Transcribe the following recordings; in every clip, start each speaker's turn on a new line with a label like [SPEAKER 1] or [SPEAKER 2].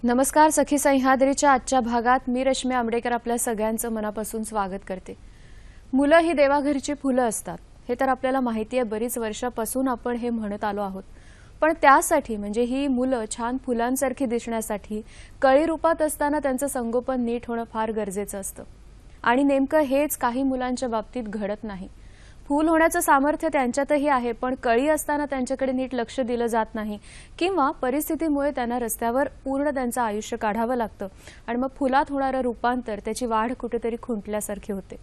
[SPEAKER 1] नमस्कार. सखी सह्याद्रीच्या आजच्या भागात मी रश्मी आंबडेकर आपल्या सगळ्यांचं मनापासून स्वागत करते. मुलं ही देवाघरची फुलं असतात हे तर आपल्याला माहिती आहे. बरीच वर्षापासून आपण हे म्हणत आलो आहोत. पण त्यासाठी म्हणजे ही मुलं छान फुलांसारखी दिसण्यासाठी कळी रूपात असताना त्यांचं संगोपन नीट होणं फार गरजेचं असतं. आणि नेमकं हेच काही मुलांच्या बाबतीत घडत नाही. फूल होण्याचं सामर्थ्य त्यांच्यातही आहे, पण कळी असताना त्यांच्याकडे नीट लक्ष दिलं जात नाही किंवा परिस्थितीमुळे त्यांना रस्त्यावर पूर्ण त्यांचं आयुष्य काढावं लागतं आणि मग फुलात होणारं रूपांतर त्याची वाढ कुठेतरी खुंटल्यासारखी होते.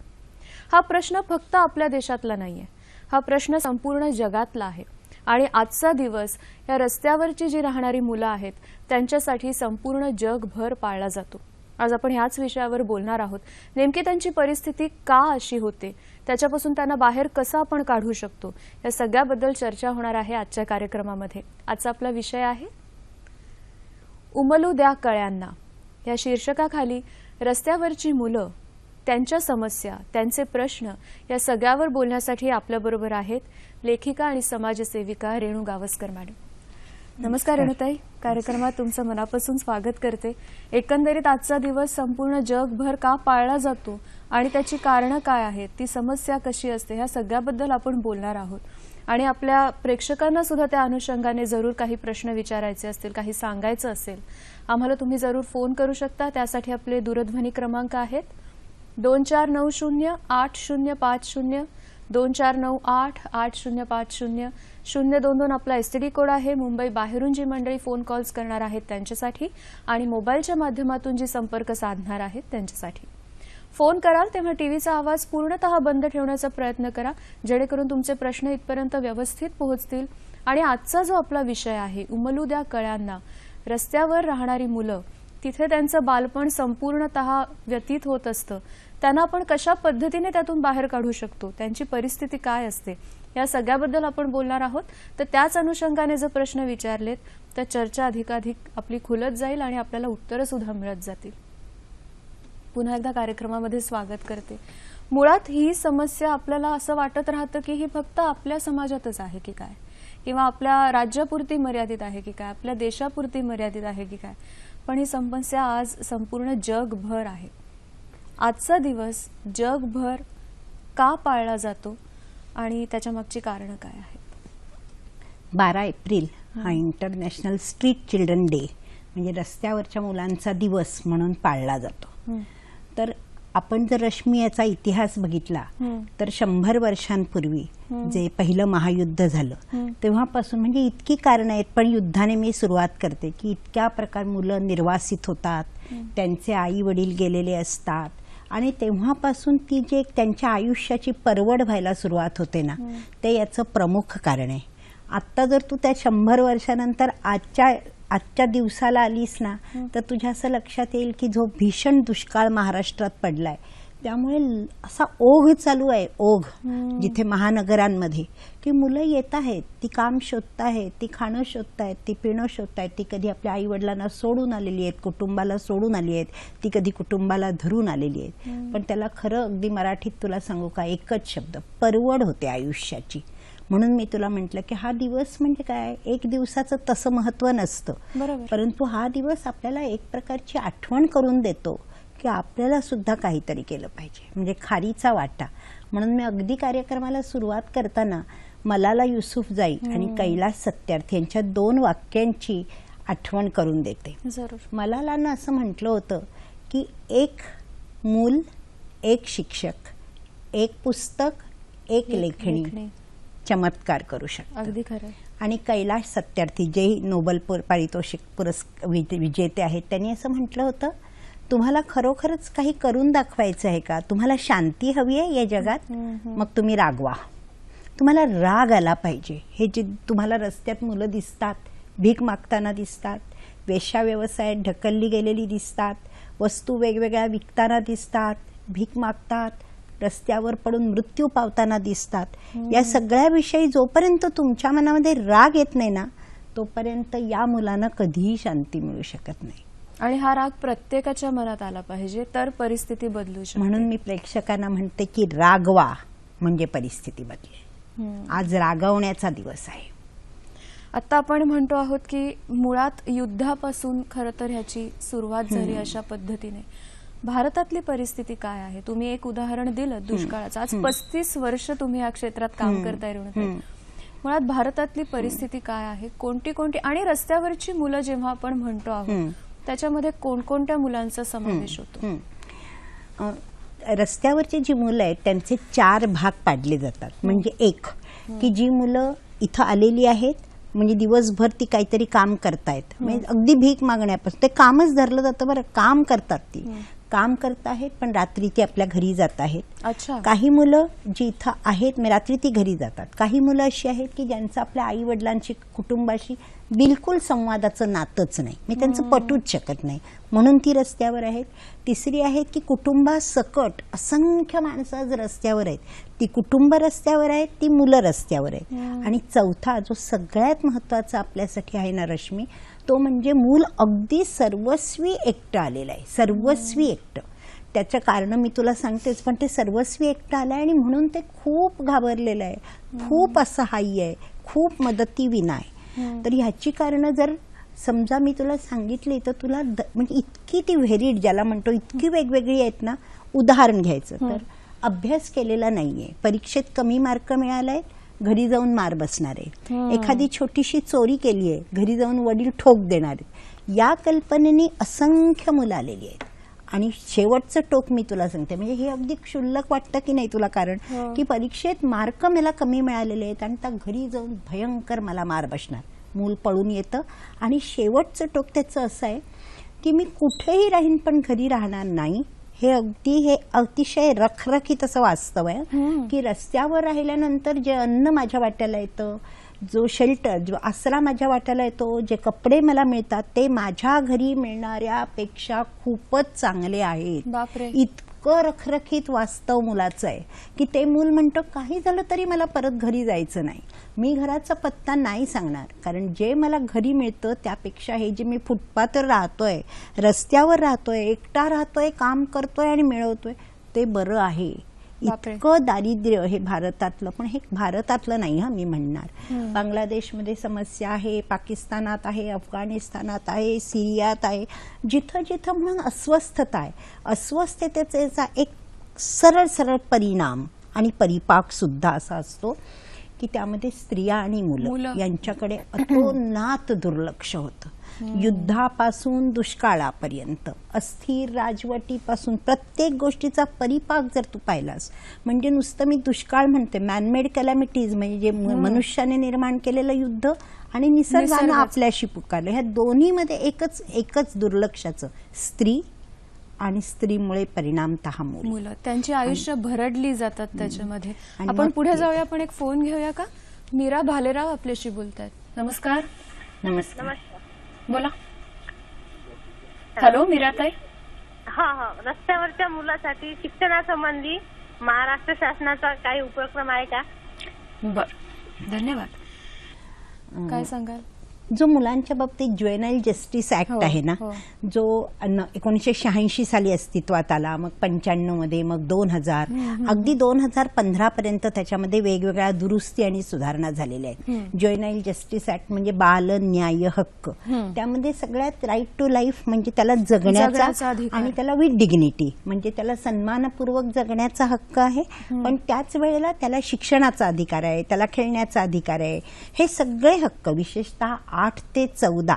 [SPEAKER 1] हा प्रश्न फक्त आपल्या देशातला नाहीये, हा प्रश्न संपूर्ण जगातला आहे. आणि आजचा दिवस या रस्त्यावरची जी राहणारी मुलं आहेत त्यांच्यासाठी संपूर्ण जगभर पाळला जातो. आज आपण ह्याच विषयावर बोलणार आहोत. नेमकी त्यांची परिस्थिती का अशी होते, त्याच्यापासून त्यांना बाहेर कसं आपण काढू शकतो, या सगळ्याबद्दल चर्चा होणार आहे आजच्या कार्यक्रमामध्ये. आजचा आपला विषय आहे उमलू द्या कळ्यांना. या शीर्षकाखाली रस्त्यावरची मुलं, त्यांच्या समस्या, त्यांचे प्रश्न या सगळ्यावर बोलण्यासाठी आपल्याबरोबर आहेत लेखिका आणि समाजसेविका रेणू गावस्कर मॅडम. नमस्कार रेणुताई, कार्यक्रमात तुमचं मनापासून स्वागत करते. एकंदरीत आजचा दिवस संपूर्ण जगभर का पाळला जातो आणि त्याची कारणं काय आहेत, ती समस्या कशी असते, ह्या सगळ्याबद्दल आपण बोलणार आहोत. आणि आपल्या प्रेक्षकांना सुद्धा त्या अनुषंगाने जरूर काही प्रश्न विचारायचे असतील, काही सांगायचं असेल, आम्हाला तुम्ही जरूर फोन करू शकता. त्यासाठी आपले दूरध्वनी क्रमांक आहेत 24908050, 24988050, 022 आपला एसटीडी कोड आहे. मुंबई बाहेरून जी मंडळी फोन कॉल्स करणार आहेत त्यांच्यासाठी आणि मोबाईलच्या माध्यमातून जी संपर्क साधणार आहेत त्यांच्यासाठी. फोन कराल तेव्हा टीव्हीचा आवाज पूर्णतः बंद ठेवण्याचा प्रयत्न करा, जेणेकरून तुमचे प्रश्न इथपर्यंत व्यवस्थित पोहोचतील. आणि आजचा जो आपला विषय आहे उमलू द्या कळ्यांना, रस्त्यावर राहणारी मुलं, तिथे त्यांचं बालपण संपूर्णतः व्यतीत होत असतं. त्यांना आपण कशा पद्धतीने त्यातून बाहेर काढू शकतो, त्यांची परिस्थिती काय असते, या सगळ्याबद्दल आपण बोलणार आहोत. तर त्याच अनुषंगाने जर प्रश्न विचारलेत तर चर्चा अधिकाधिक आपली खुलत जाईल आणि आपल्याला उत्तरं सुद्धा मिळत जातील. पुन्हा एकदा कार्यक्रमामध्ये स्वागत करते. मुळात ही समस्या आपल्याला असं वाटत राहतं की ही फक्त आपल्या समाजातच आहे की काय, किंवा आपल्या राज्यापुरती मर्यादित आहे की काय, आपल्या देशापुरती मर्यादित आहे की काय. पण ही समस्या आज संपूर्ण जगभर आहे. आजचा दिवस जगभर का पाळला जातो आणि त्याच्या मागची कारणं काय आहेत?
[SPEAKER 2] 12 एप्रिल हा इंटरनॅशनल स्ट्रीट चिल्ड्रन डे म्हणजे रस्त्यावरच्या मुलांचा दिवस म्हणून पाळला जातो. तर आपण जर रश्मी याचा इतिहास बघितला तर 100 वर्षांपूर्वी जे पहिलं महायुद्ध झालं तेव्हापासून म्हणजे इतकी कारणं आहेत, पण युद्धाने मी सुरुवात करते की इतक्या प्रकार मुलं निर्वासित होतात, त्यांचे आई वडील गेलेले असतात आणि तेव्हापासून ती जे त्यांच्या आयुष्याची परवड व्हायला सुरुवात होते ना, ते याचं प्रमुख कारण आहे. आत्ता जर तू त्या 100 वर्षानंतर आजच्या दिवसाला आलीस ना तर तुझ्या असं लक्षात येईल की जो भीषण दुष्काळ महाराष्ट्रात पडलाय त्यामुळे असा ओघ चालू आहे, ओघ जिथे महानगरांमध्ये की मुलं येत आहेत, ती काम शोधतायत, ती खाणं शोधतायत, ती पिणं शोधतायत, ती कधी आपल्या आई वडिलांना सोडून आलेली आहेत, कुटुंबाला सोडून आली आहेत, ती कधी कुटुंबाला धरून आलेली आहेत. पण त्याला खरं अगदी मराठीत तुला सांगू का, एकच शब्द, परवड होते आयुष्याची. म्हणून मी तुला म्हटलं की हा दिवस म्हणजे काय, एक दिवसाचं तसं महत्व नसतं, परंतु हा दिवस आपल्याला एक प्रकारची आठवण करून देतो की आपल्याला सुद्धा काहीतरी केलं पाहिजे, म्हणजे खारीचा वाटा. म्हणून मी अगदी कार्यक्रमाला सुरुवात करताना मलाला युसुफजाई आणि कैलास सत्यार्थी यांच्या 2 वाक्यांची आठवण करून देते. मलालानं असं म्हटलं होतं की एक मूल, एक शिक्षक, एक पुस्तक, एक लेखणी चमत्कार करू शकतात.
[SPEAKER 1] अगदी खरं.
[SPEAKER 2] आणि कैलास सत्यार्थी जे नोबेल पारितोषिक विजेते आहेत, त्यांनी असं म्हटलं होतं, तुम्हाला खरोखरच काही करून दाखवायचं आहे का, तुम्हाला शांती हवी आहे या जगात, मग तुम्ही रागवा. तुम्हाला राग आला पाहिजे. हे जे तुम्हाला रस्त्यात मुलं दिसतात, भीक मागताना दिसतात, वेश्या व्यवसायात ढकलली गेलेली दिसतात, वस्तू वेगवेगळ्या विकताना दिसतात, भीक मागतात, रस्त्यावर पडून मृत्यू पावताना दिसतात, या सगळ्याविषयी जोपर्यंत तुमच्या मनामध्ये राग येत नाही ना तोपर्यंत या मुलांना कधीही शांती मिळू शकत नाही.
[SPEAKER 1] आणि हा राग प्रत्येकाच्या मनात आला पाहिजे तर परिस्थिती बदलू शकते.
[SPEAKER 2] म्हणून मी प्रेक्षकांना म्हणते की रागवा म्हणजे परिस्थिती बदलेल. आज रागवण्याचा दिवस आहे.
[SPEAKER 1] आता आपण म्हणतो आहोत की मुळात युद्धापासून खरं तर ह्याची सुरुवात झाली अशा पद्धतीने. भारतातली परिस्थिती काय आहे? तुम्ही एक उदाहरण दिलं दुष्काळाचं. आज 35 वर्ष तुम्ही या क्षेत्रात काम करताय रेणुताई. मुळात भारतातली परिस्थिती काय आहे? कोणती आणि रस्त्यावरची मुलं जेव्हा आपण म्हणतो आहोत त्याच्यामध्ये कोणकोणत्या मुलांचा समावेश होतो?
[SPEAKER 2] रस्त्यावरची जी मुलं आहेत त्यांचे 4 भाग पाडले जातात. म्हणजे एक की जी मुलं इथं आलेली आहेत, म्हणजे दिवसभर ती काहीतरी काम करतायत, म्हणजे अगदी भीक मागण्यापासून ते कामच धरलं जातं बरं, काम करतात, ती काम करत आहेत पण रात्री ती आपल्या घरी जात आहेत.
[SPEAKER 1] अच्छा.
[SPEAKER 2] काही मुलं जी इथं आहेत रात्री ती घरी जातात. काही मुलं अशी आहेत की ज्यांचं आपल्या आई वडिलांशी कुटुंबाशी बिलकुल संवादाचं नातंच नाही, मी त्यांचं पटूच शकत नाही, म्हणून ती रस्त्यावर आहेत. तिसरी आहेत की कुटुंबासकट असंख्य माणसं आज रस्त्यावर आहेत, ती कुटुंब रस्त्यावर आहेत, ती मुलं रस्त्यावर आहेत. आणि चौथा जो सगळ्यात महत्त्वाचा आपल्यासाठी आहे ना रश्मी, तो म्हणजे मूल अगदी सर्वस्वी एकटं आलेलं आहे, सर्वस्वी एकटं. त्याचं कारण मी तुला सांगतेच, पण ते सर्वस्वी एकटं आलं आहे आणि म्हणून ते खूप घाबरलेलं आहे, खूप असहाय्य आहे, खूप मदतीविना आहे. तर ह्याची कारणं जर समजा मी तुला सांगितली तर तुला म्हणजे इतकी ती व्हेरिड ज्याला म्हणतो इतकी वेगवेगळी आहेत ना. उदाहरण घ्यायचं तर अभ्यास केलेला नाहीये, परीक्षेत कमी मार्क मिळालाय, घरी जाऊन मार बसणार आहे. एखादी छोटीशी चोरी केली आहे, घरी जाऊन वडील ठोक देणार आहेत. या कल्पनेने असंख्य मुलं आलेली आहेत. आणि शेवटचं टोक मी तुला सांगते, म्हणजे हे अगदी क्षुल्लक वाटतं की नाही तुला, कारण की परीक्षेत मार्क मला कमी मिळालेले आहेत आणि त्या घरी जाऊन भयंकर मला मार बसणार. मूल पळून येतं आणि शेवटचं टोक त्याचं असं आहे की मी कुठेही राहीन पण घरी राहणार नाही. हे अतिशय रखरखीत असं वास्तव आहे की रस्त्यावर राहिल्यानंतर जे अन्न माझ्या वाट्याला येतं, जो शेल्टर, जो आसरा माझ्या वाट्याला येतो, जे कपडे मला मिळतात ते माझ्या घरी मिळणाऱ्यापेक्षा खूपच चांगले आहेत.
[SPEAKER 1] बापरे.
[SPEAKER 2] इतकं रखरखीत वास्तव मुलाचं आहे की ते मूल म्हणतं काही झालं तरी मला परत घरी जायचं नाही, मी घराचा पत्ता नाही सांगणार, कारण जे मला घरी मिळतं त्यापेक्षा हे जे मी फुटपाथवर राहतोय, रस्त्यावर राहतोय, एकटा राहतोय, काम करतोय आणि मिळवतोय ते बरं आहे. इतकं दारिद्र्य हे भारतातलं, पण हे भारतातलं नाही हा मी म्हणणार. बांगलादेशमध्ये समस्या आहे, पाकिस्तानात आहे, अफगाणिस्तानात आहे, सिरियात आहे, जिथं जिथं म्हणून अस्वस्थता आहे. अस्वस्थतेचा एक सरळ सरळ परिणाम आणि परिपाक सुद्धा असा असतो की त्यामध्ये स्त्रिया आणि मुलं यांच्याकडे अतोनात दुर्लक्ष होतं. युद्धापासून दुष्काळापर्यंत, अस्थिर राजवटीपासून प्रत्येक गोष्टीचा परिपाक जर तू पाहिलास, म्हणजे नुसतं मी दुष्काळ म्हणते, मॅनमेड कॅलॅमिटीज म्हणजे जे मनुष्याने निर्माण केलेलं युद्ध आणि निसर्गानं आपल्याशी पुकारलं, ह्या दोन्हीमध्ये एकच दुर्लक्षाचं, स्त्री आणि स्त्रीमुळे परिणामतः मुलं,
[SPEAKER 1] त्यांची आयुष्य भरडली जातात त्याच्यामध्ये. आपण पुढे जाऊया, पण एक फोन घेऊया का? मीरा भालेराव आपल्याशी बोलतायत. नमस्कार.
[SPEAKER 2] नमस्कार.
[SPEAKER 1] बोला. हॅलो मीराताई.
[SPEAKER 3] हा, रस्त्यावरच्या मुलासाठी शिक्षणासंबंधी महाराष्ट्र शासनाचा काही उपक्रम आहे का?
[SPEAKER 1] बर, धन्यवाद. काय सांगाल?
[SPEAKER 2] जो मुलांच्या बाबतीत ज्युएनाइल जस्टिस ऍक्ट आहे ना, जो 1986 साली अस्तित्वात आला, मग 95 मध्ये, मग 2000, अगदी 2015 पर्यंत त्याच्यामध्ये वेगवेगळ्या दुरुस्ती आणि सुधारणा झालेल्या आहेत. ज्युएनाइल जस्टिस ऍक्ट म्हणजे बाल न्याय हक्क, त्यामध्ये सगळ्यात राईट टू लाईफ म्हणजे त्याला जगण्याचा आणि त्याला विथ डिग्निटी म्हणजे त्याला सन्मानपूर्वक जगण्याचा हक्क आहे, पण त्याच वेळेला त्याला शिक्षणाचा अधिकार आहे, त्याला खेळण्याचा अधिकार आहे. हे सगळे हक्क विशेषतः 8 ते 14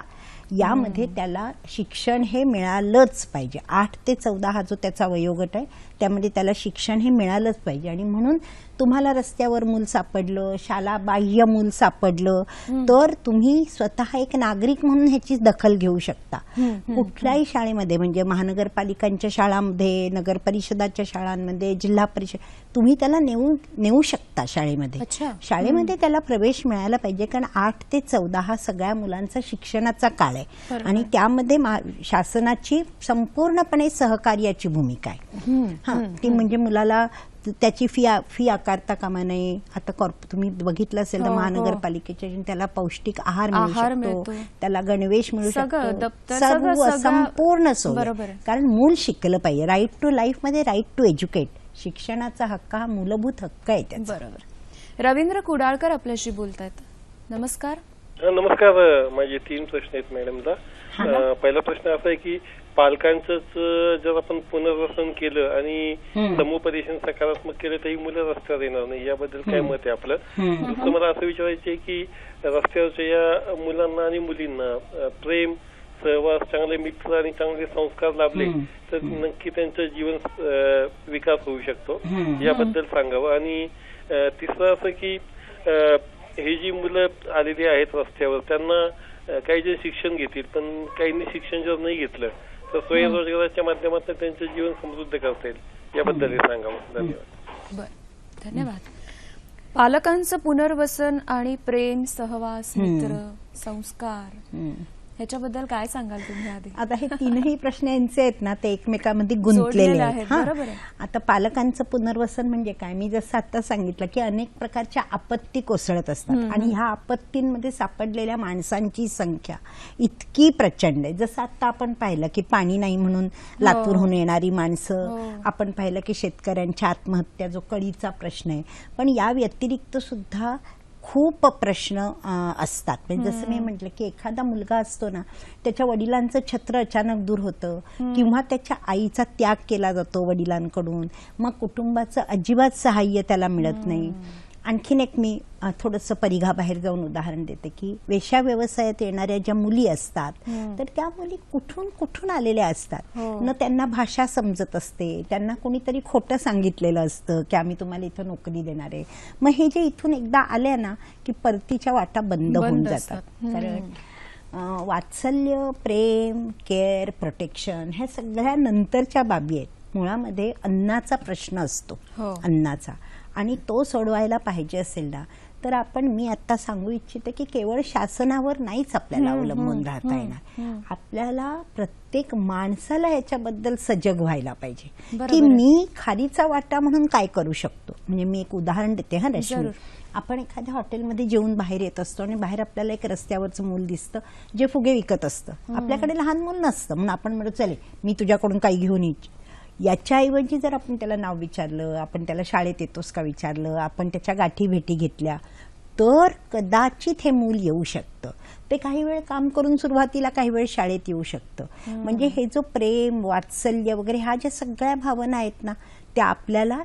[SPEAKER 2] यामध्ये त्याला शिक्षण हे मिळालंच पाहिजे. 8 ते 14 हा जो त्याचा वयोगट आहे त्यामध्ये त्याला शिक्षण हे मिळालंच पाहिजे. आणि म्हणून तुम्हाला रस्त्यावर मूल सापडलं, शाळा बाह्य मूल सापडलं, तर तुम्ही स्वतः एक नागरिक म्हणून ह्याची दखल घेऊ शकता. कुठल्याही शाळेमध्ये म्हणजे महानगरपालिकांच्या शाळांमध्ये, नगर परिषदाच्या शाळांमध्ये, जिल्हा परिषद, तुम्ही त्याला नेऊ शकता शाळेमध्ये. शाळेमध्ये त्याला प्रवेश मिळाला पाहिजे, कारण 8 ते 14 हा सगळ्या मुलांचा शिक्षणाचा काळ आहे आणि त्यामध्ये शासनाची संपूर्णपणे सहकार्याची भूमिका आहे. ती म्हणजे मुलाला त्याची फी आकारता कामा नये. आता तुम्ही बघितलं असेल तर महानगरपालिकेच्या त्याला पौष्टिक आहार मिळू शकतो, त्याला गणवेश मिळू शकतो, सर्व संपूर्ण सोय, कारण मूल शिकलं पाहिजे. राईट टू लाईफ मध्ये राईट टू एज्युकेट, शिक्षणाचा हक्क हा मूलभूत हक्क आहे त्याचा.
[SPEAKER 1] बरोबर. रवींद्र कुडाळकर आपल्याशी बोलतायत. नमस्कार.
[SPEAKER 4] नमस्कार. माझे 3 प्रश्न आहेत मॅडमला. पहिला प्रश्न असा आहे की पालकांचंच जर आपण पुनर्वसन केलं आणि समुपदेशन सकारात्मक केलं तर ही मुलं रस्त्यावर येणार नाही, याबद्दल काय मत आहे आपलं? दुसरं मला असं विचारायचं आहे की रस्त्यावरच्या या मुलांना आणि मुलींना प्रेम, सहवास, चांगले मित्र आणि चांगले संस्कार लाभले तर नक्की त्यांचं जीवन विकास होऊ शकतो, याबद्दल सांगावं. आणि तिसरं असं की ही जी मुलं आलेली आहेत रस्त्यावर त्यांना काही जे शिक्षण घेतील, पण काहींनी शिक्षण जर नाही घेतलं तर स्वयंरोजगाराच्या माध्यमातून त्यांचं जीवन समृद्ध करता येईल, याबद्दल सांगावं. धन्यवाद.
[SPEAKER 1] बरं, धन्यवाद. पालकांचं पुनर्वसन आणि प्रेम, सहवास, मित्र, संस्कार ह्याच्याबद्दल काय सांगाल तुम्ही आधी?
[SPEAKER 2] आता हे 3ही प्रश्न यांचे आहेत ना, ते एकमेकांमध्ये गुंतलेले आहेत.
[SPEAKER 1] बरोबर आहे.
[SPEAKER 2] आता पालकांचं पुनर्वसन म्हणजे काय, मी जसं आता सांगितलं की अनेक प्रकारच्या आपत्ती कोसळत असतात आणि ह्या आपत्तींमध्ये सापडलेल्या माणसांची संख्या इतकी प्रचंड आहे. जसं आता आपण पाहिलं की पाणी नाही म्हणून लातूरहून येणारी माणसं, आपण पाहिलं की शेतकऱ्यांच्या आत्महत्या जो कळीचा प्रश्न आहे, पण या व्यतिरिक्त सुद्धा खूप प्रश्न असतात. म्हणजे जसं मी म्हटलं की एखादा मुलगा असतो ना, त्याच्या वडिलांचं छत्र अचानक दूर होतं किंवा त्याच्या आईचा त्याग केला जातो वडिलांकडून, मग कुटुंबाचं अजिबात सहाय्य त्याला मिळत नाही. आणखीन एक मी थोडंसं परिघाबाहेर जाऊन उदाहरण देते की वेश्या व्यवसायात येणाऱ्या ज्या मुली असतात तर त्या मुली कुठून कुठून आलेल्या असतात न, त्यांना भाषा समजत असते, त्यांना कोणीतरी खोटं सांगितलेलं असतं की आम्ही तुम्हाला इथं नोकरी देणार आहे. मग हे जे इथून एकदा आल्या ना की परतीच्या वाटा बंद होऊन जातात. कारण वात्सल्य, प्रेम, केअर, प्रोटेक्शन ह्या सगळ्या नंतरच्या बाबी आहेत. मुळामध्ये अन्नाचा प्रश्न असतो, अन्नाचा, आणि तो सोडवायला पाहिजे असेल ना तर आपण, मी आता सांगू इच्छिते की केवळ शासनावर नाहीच आपल्याला अवलंबून राहता येणार. आपल्याला प्रत्येक माणसाला याच्याबद्दल सजग व्हायला पाहिजे की मी खारीचा वाटा म्हणून काय करू शकतो. म्हणजे मी एक उदाहरण देते. रश्मी, आपण एखाद्या हॉटेलमध्ये जेवून बाहेर येत असतो आणि बाहेर आपल्याला एक रस्त्यावरचं मूल दिसतं जे फुगे विकत असतं. आपल्याकडे लहान मूल नसतं म्हणून आपण म्हणतो चले मी तुझ्याकडून काही घेऊन येईल. याच्याऐवजी जर आपण त्याला नाव विचारलं, आपण त्याला शाळेत येतोस का विचारलं, आपण त्याच्या गाठी भेटी घेतल्या तर कदाचित हे मूल येऊ शकतं. ते काही वेळ काम करून सुरुवातीला काही वेळ शाळेत येऊ शकतं. म्हणजे हे जो प्रेम, वात्सल्य वगैरे ह्या ज्या सगळ्या भावना आहेत ना त्या आपल्याला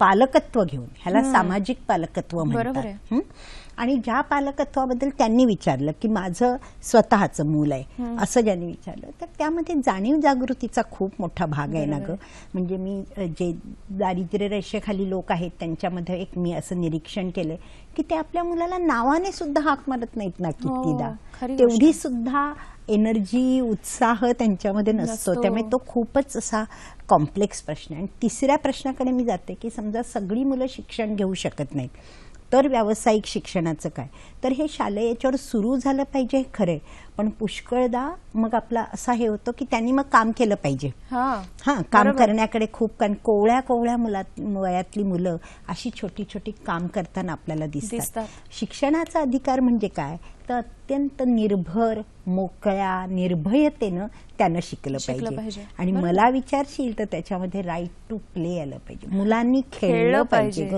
[SPEAKER 2] पालकत्व घेऊन, ह्याला सामाजिक पालकत्व म्हणतात. आणि ज्या पालकत्वाबद्दल त्यांनी विचारलं की माझं स्वतःचं मूल आहे असं ज्यांनी विचारलं तर त्यामध्ये जाणीव जागृतीचा खूप मोठा भाग आहे ना गं. म्हणजे मी जे दारिद्र्य रेषेखाली लोक आहेत त्यांच्यामध्ये एक मी असं निरीक्षण केलंय की ते आपल्या मुलाला नावाने सुद्धा हाक मारत नाहीत ना कितीदा. तेवढी सुद्धा एनर्जी, उत्साह त्यांच्यामध्ये नसतो. त्यामुळे तो खूपच असा कॉम्प्लेक्स प्रश्न आहे. आणि तिसऱ्या प्रश्नाकडे मी जाते की समजा सगळी मुलं शिक्षण घेऊ शकत नाहीत तर व्यावसायिक शिक्षणाचं काय. तर हे शालेय याच्यावर सुरू झालं पाहिजे खरे, पण पुष्कळदा मग आपला असा हे होतं की त्यांनी मग काम केलं पाहिजे. काम करण्याकडे खूप, कारण कोवळ्या वयातली मुलं अशी छोटी छोटी काम करताना आपल्याला दिसतात. शिक्षणाचा अधिकार म्हणजे काय तर अत्यंत निर्भर, मोकळ्या, निर्भयतेनं त्यानं शिकलं पाहिजे. आणि मला विचारशील तर त्याच्यामध्ये राईट टू प्ले आलं पाहिजे. मुलांनी खेळलं पाहिजे.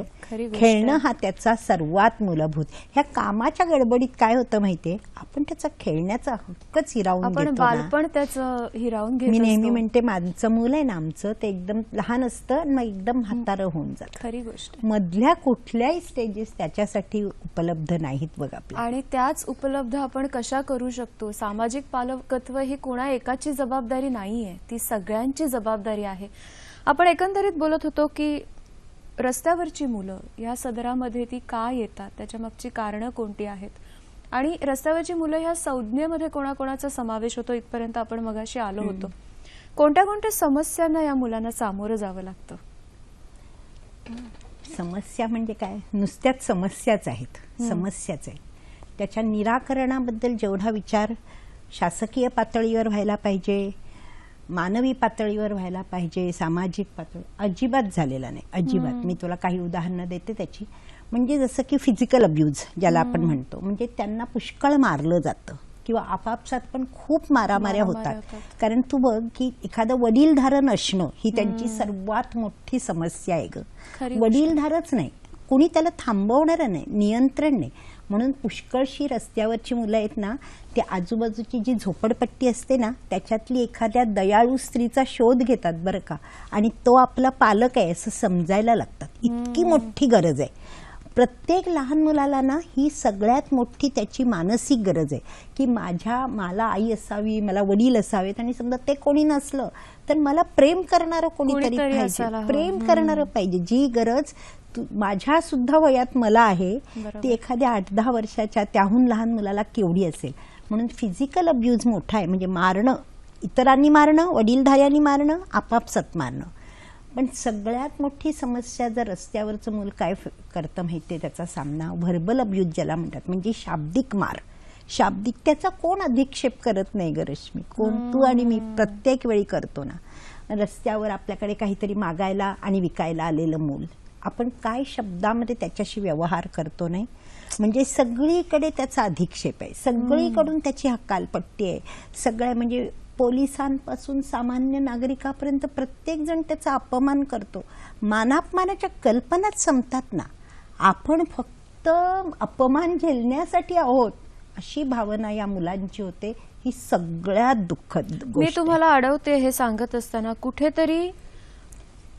[SPEAKER 2] खेळणं हा त्याचा सर्वात मूलभूत. ह्या कामाच्या गडबडीत काय होतं माहितीये, आपण त्याचा खेळण्याचा हक्कच हिरावून घेतो.
[SPEAKER 1] बालपण त्याचं हिरावून घेतो.
[SPEAKER 2] मी नेहमी म्हणते माझं मूल आहे ना, आमचं ते एकदम लहान असतं मग एकदम म्हातारं होऊन जातं.
[SPEAKER 1] खरी गोष्ट.
[SPEAKER 2] मधल्या कुठल्याही स्टेजेस त्याच्यासाठी उपलब्ध नाहीत बघा.
[SPEAKER 1] आणि त्याच उपलब्ध आपण कशा करू शकतो. सामाजिक पालकत्व ही कोणा एकाची जबाबदारी नाहीये, ती सगळ्यांची जबाबदारी आहे. आपण एकंदरीत बोलत होतो की रस्त्यावरची मुलं या सदरामध्ये ती का येतात, त्याच्या मागची कारणं कोणती आहेत आणि रस्त्यावरची मुलं ह्या संज्ञेमध्ये कोणाकोणाचा समावेश होतो इथपर्यंत आपण मगाशी आलो होतो. कोणत्या कोणत्या समस्यांना या मुलांना सामोरं जावं लागतं.
[SPEAKER 2] समस्या म्हणजे काय, नुसत्याच समस्याच आहेत. समस्याच आहेत. त्याच्या निराकरणाबद्दल जेवढा विचार शासकीय पातळीवर व्हायला पाहिजे, मानवी पातळीवर व्हायला पाहिजे, सामाजिक पातळी अजिबात झालेला नाही. अजिबात. मी तुला काही उदाहरणं देते त्याची. म्हणजे जसं की फिजिकल अब्यूज ज्याला आपण म्हणतो, म्हणजे त्यांना पुष्कळ मारलं जातं किंवा आपापसात पण खूप मारामाऱ्या होतात. कारण तू बघ की एखादं वडीलधारण असणं ही त्यांची सर्वात मोठी समस्या आहे ग. वडीलधारच नाही, कोणी त्याला थांबवणारं नाही, नियंत्रण नाही. म्हणून पुष्कळशी रस्त्यावरची मुलं आहेत ना, ते आजूबाजूची जी झोपडपट्टी असते ना त्याच्यातली एखाद्या दयाळू स्त्रीचा शोध घेतात बरं का, आणि तो आपला पालक आहे असं समजायला लागतात. इतकी मोठी गरज आहे. प्रत्येक लहान मुलाला ना ही सगळ्यात मोठी त्याची मानसिक गरज आहे की मला आई असावी, मला वडील असावेत, आणि समजा ते कोणी नसलं तर मला प्रेम करणारं कोणीतरी पाहिजे, प्रेम करणारं पाहिजे. जी गरज माझ्या सुद्धा वयात मला आहे ती एखाद्या 8-10 वर्षाच्या त्याहून लहान मुलाला केवढी असेल. म्हणून फिजिकल अब्यूज मोठा आहे, म्हणजे मारणं, इतरांनी मारणं, वडीलधाऱ्यांनी मारणं, आपापसात मारणं. पण सगळ्यात मोठी समस्या जर रस्त्यावरचं मूल काय करतं माहितीये, त्याचा सामना व्हर्बल अब्यूज ज्याला म्हणतात, म्हणजे शाब्दिक मार. शाब्दिक त्याचा कोण अधिक्षेप करत नाही ग रश्मी, कोण तू आणि मी प्रत्येक वेळी करतो ना. रस्त्यावर आपल्याकडे काहीतरी मागायला आणि विकायला आलेलं मूल, आपण काय शब्दामध्ये त्याच्याशी व्यवहार करतो नाही, म्हणजे सगळीकडे त्याचा अधिक्षेप आहे, सगळीकडून त्याची हकालपट्टी आहे. सगळ्या म्हणजे पोलिसांपासून सामान्य नागरिकापर्यंत प्रत्येक जण त्याचा अपमान करतो. मानापमानाच्या कल्पनाच संपतात ना. आपण फक्त अपमान झेलण्यासाठी आहोत अशी भावना या मुलांची होते. ही सगळ्यात दुःखद गोष्ट.
[SPEAKER 1] मी तुम्हाला अडवते हे सांगत असताना, कुठेतरी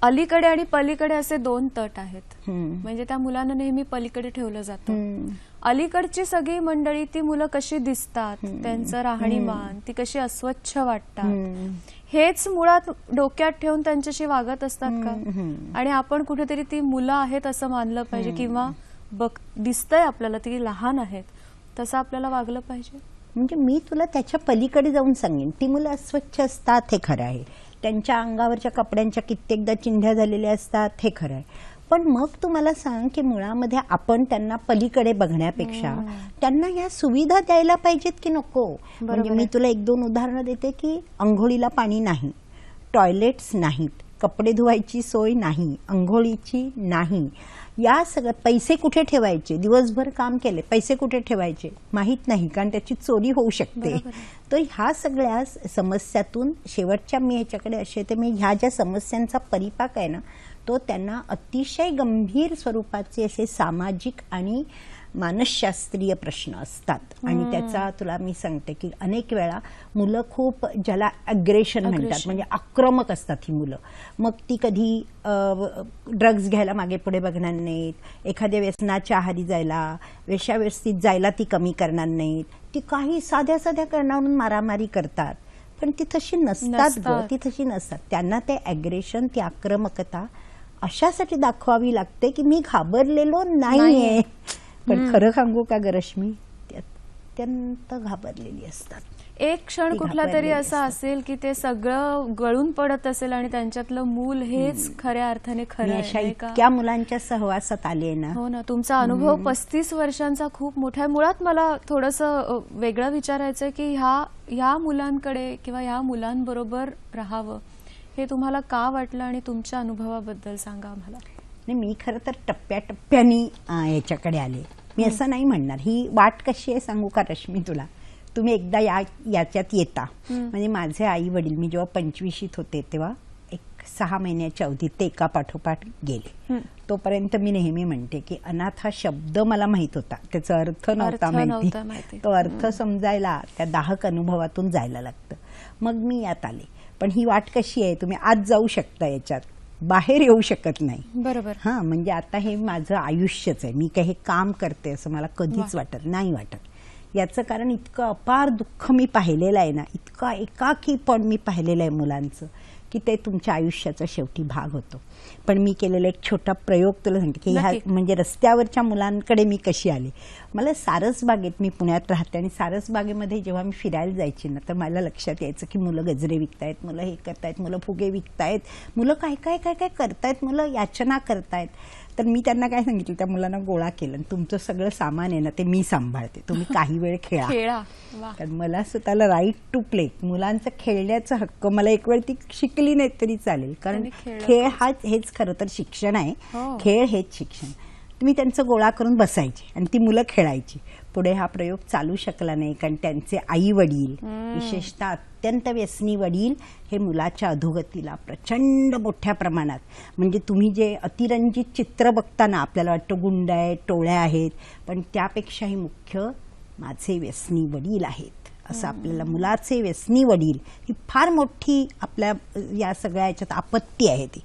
[SPEAKER 1] अलीकडे आणि पलीकडे असे दोन तट आहेत. म्हणजे त्या मुलांना नेहमी पलीकडे ठेवलं जातं. अलीकडची सगळी मंडळी, ती मुलं कशी दिसतात, त्यांचं राहणीमान, ती कशी अस्वच्छ वाटतात, हेच मुळात डोक्यात ठेवून त्यांच्याशी वागत असतात का? आणि आपण कुठेतरी ती मुलं आहेत असं मानलं पाहिजे, किंवा दिसतंय आपल्याला ती लहान आहेत तसं आपल्याला वागलं पाहिजे.
[SPEAKER 2] म्हणजे मी तुला त्याच्या पलीकडे जाऊन सांगेन, ती मुलं अस्वच्छ असतात हे खरं आहे, त्यांच्या अंगावरच्या कपड्यांच्या कित्येकदा चिंध्या झालेल्या असतात हे खरं आहे. पण मग तू मला सांग की मुळामध्ये आपण त्यांना पलीकडे बघण्यापेक्षा त्यांना ह्या सुविधा द्यायला पाहिजेत की नको. म्हणजे मी तुला 1-2 उदाहरणं देते की अंघोळीला पाणी नाही, टॉयलेट्स नाहीत, कपडे धुवायची सोय नाही, अंघोळीची नाही, या सगळं पैसे कुठे ठेवायचे, दिवसभर काम केले पैसे कुठे ठेवायचे माहीत नाही, कारण त्याची चोरी होऊ शकते. तर ह्या सगळ्या समस्यातून शेवटच्या मी ह्याच्याकडे असे येते, मी ह्या ज्या समस्यांचा परिपाक आहे ना तो त्यांना अतिशय गंभीर स्वरूपाचे असे सामाजिक आणि मानसशास्त्रीय प्रश्न असतात. आणि त्याचा तुला मी सांगते की अनेक वेळा मुलं खूप, ज्याला अग्रेशन म्हणतात, म्हणजे आक्रमक असतात ही मुलं. मग ती कधी ड्रग्ज घ्यायला मागे पुढे बघणार नाहीत, एखाद्या व्यसनाच्या आहारी जायला, वेश्याव्यवस्थित जायला ती कमी करणार नाहीत, ती काही साध्या साध्या कारणावरून मारामारी करतात. पण ती तशी नसतात ग, ती तशी नसतात. त्यांना ते अग्रेशन, ती आक्रमकता अशासाठी दाखवावी लागते की मी घाबरलेलो नाहीये. पण खरं सांगू का ग रश्मी, ती अत्यंत घाबरलेली असतात.
[SPEAKER 1] एक क्षण कुठला तरी असा असेल की ते सगळं गळून पडत असेल आणि त्यांच्यातलं मूल हेच खऱ्या अर्थाने खरं आहे.
[SPEAKER 2] इतक्या मुलांच्या सहवासात आले ना.
[SPEAKER 1] हो ना. तुमचा अनुभव 35 वर्षांचा खूप मोठा आहे. मुळात मला थोडंसं वेगळं विचारायचं की ह्या मुलांकडे किंवा ह्या मुलांबरोबर राहावं हे तुम्हाला का वाटलं, आणि तुमच्या अनुभवाबद्दल सांगा आम्हाला.
[SPEAKER 2] नाही, मी खरं तर टप्प्याटप्प्यानी याच्याकडे आले. मी असं नाही म्हणणार. ही वाट कशी आहे सांगू का रश्मी तुला. तुम्ही एकदा याच्यात येता, म्हणजे माझे आई वडील मी जेव्हा 25शीत होते तेव्हा 6 महिन्याच्या अवधीत ते एका पाठोपाठ गेले. तोपर्यंत मी नेहमी म्हणते की अनाथ हा शब्द मला माहित होता, त्याचा अर्थ नव्हता माहिती. तो अर्थ समजायला त्या दाहक अनुभवातून जायला लागतं. मग मी यात आले. पण ही वाट कशी आहे, तुम्ही आत जाऊ शकता, याच्यात बाहेर येऊ शकत नाही.
[SPEAKER 1] बरोबर.
[SPEAKER 2] हा, म्हणजे आता हे माझं आयुष्यच आहे. मी काही हे काम करते असं मला कधीच नाही वाटत. याचं कारण इतकं अपार दुःख मी पाहिलेलं आहे ना, इतका एकाकी पण मी पाहिलेलं आहे मुलांचं, की ते तुमच्या आयुष्याचा शेवटी भाग होतो. पण मी केलेला एक छोटा प्रयोग तुला सांगते की ह्या म्हणजे रस्त्यावरच्या मुलांकडे मी कशी आले. मला सारसबागेत, मी पुण्यात राहते, आणि सारसबागेमध्ये जेव्हा मी फिरायला जायची ना तर मला लक्षात यायचं की मुलं गजरे विकतायत, मुलं हे करतायत, मुलं फुगे विकतायत, मुलं काय काय काय काय करतायत, मुलं याचना करतायत. तर मी त्यांना काय सांगितलं, त्या मुलांना गोळा केलं, तुमचं सगळं सामान आहे ना ते मी सांभाळते, तुम्ही काही वेळ खेळा. कारण मला स्वतःला राईट टू प्ले, मुलांचं खेळण्याचा हक्क, मला एक वेळ ती शिकली नाही तरी चालेल, कारण खेळ हेच खरं तर शिक्षण आहे. खेळ हेच शिक्षण. मी त्यांचं गोळा करून बसायचे आणि ती मुलं खेळायची. पुढे हा प्रयोग चालू शकला नाही, कारण त्यांचे आई वडील, विशेषतः अत्यंत व्यसनी वडील, हे मुलाच्या अधोगतीला प्रचंड मोठ्या प्रमाणात, म्हणजे तुम्ही जे अतिरंजित चित्र बघताना आपल्याला वाटतं गुंड आहेत, टोळ्या आहेत, पण त्यापेक्षाही मुख्य माझे व्यसनी वडील आहेत असं आपल्याला, मुलाचे व्यसनी वडील ही फार मोठी आपल्या या सगळ्या याच्यात आपत्ती आहे ती.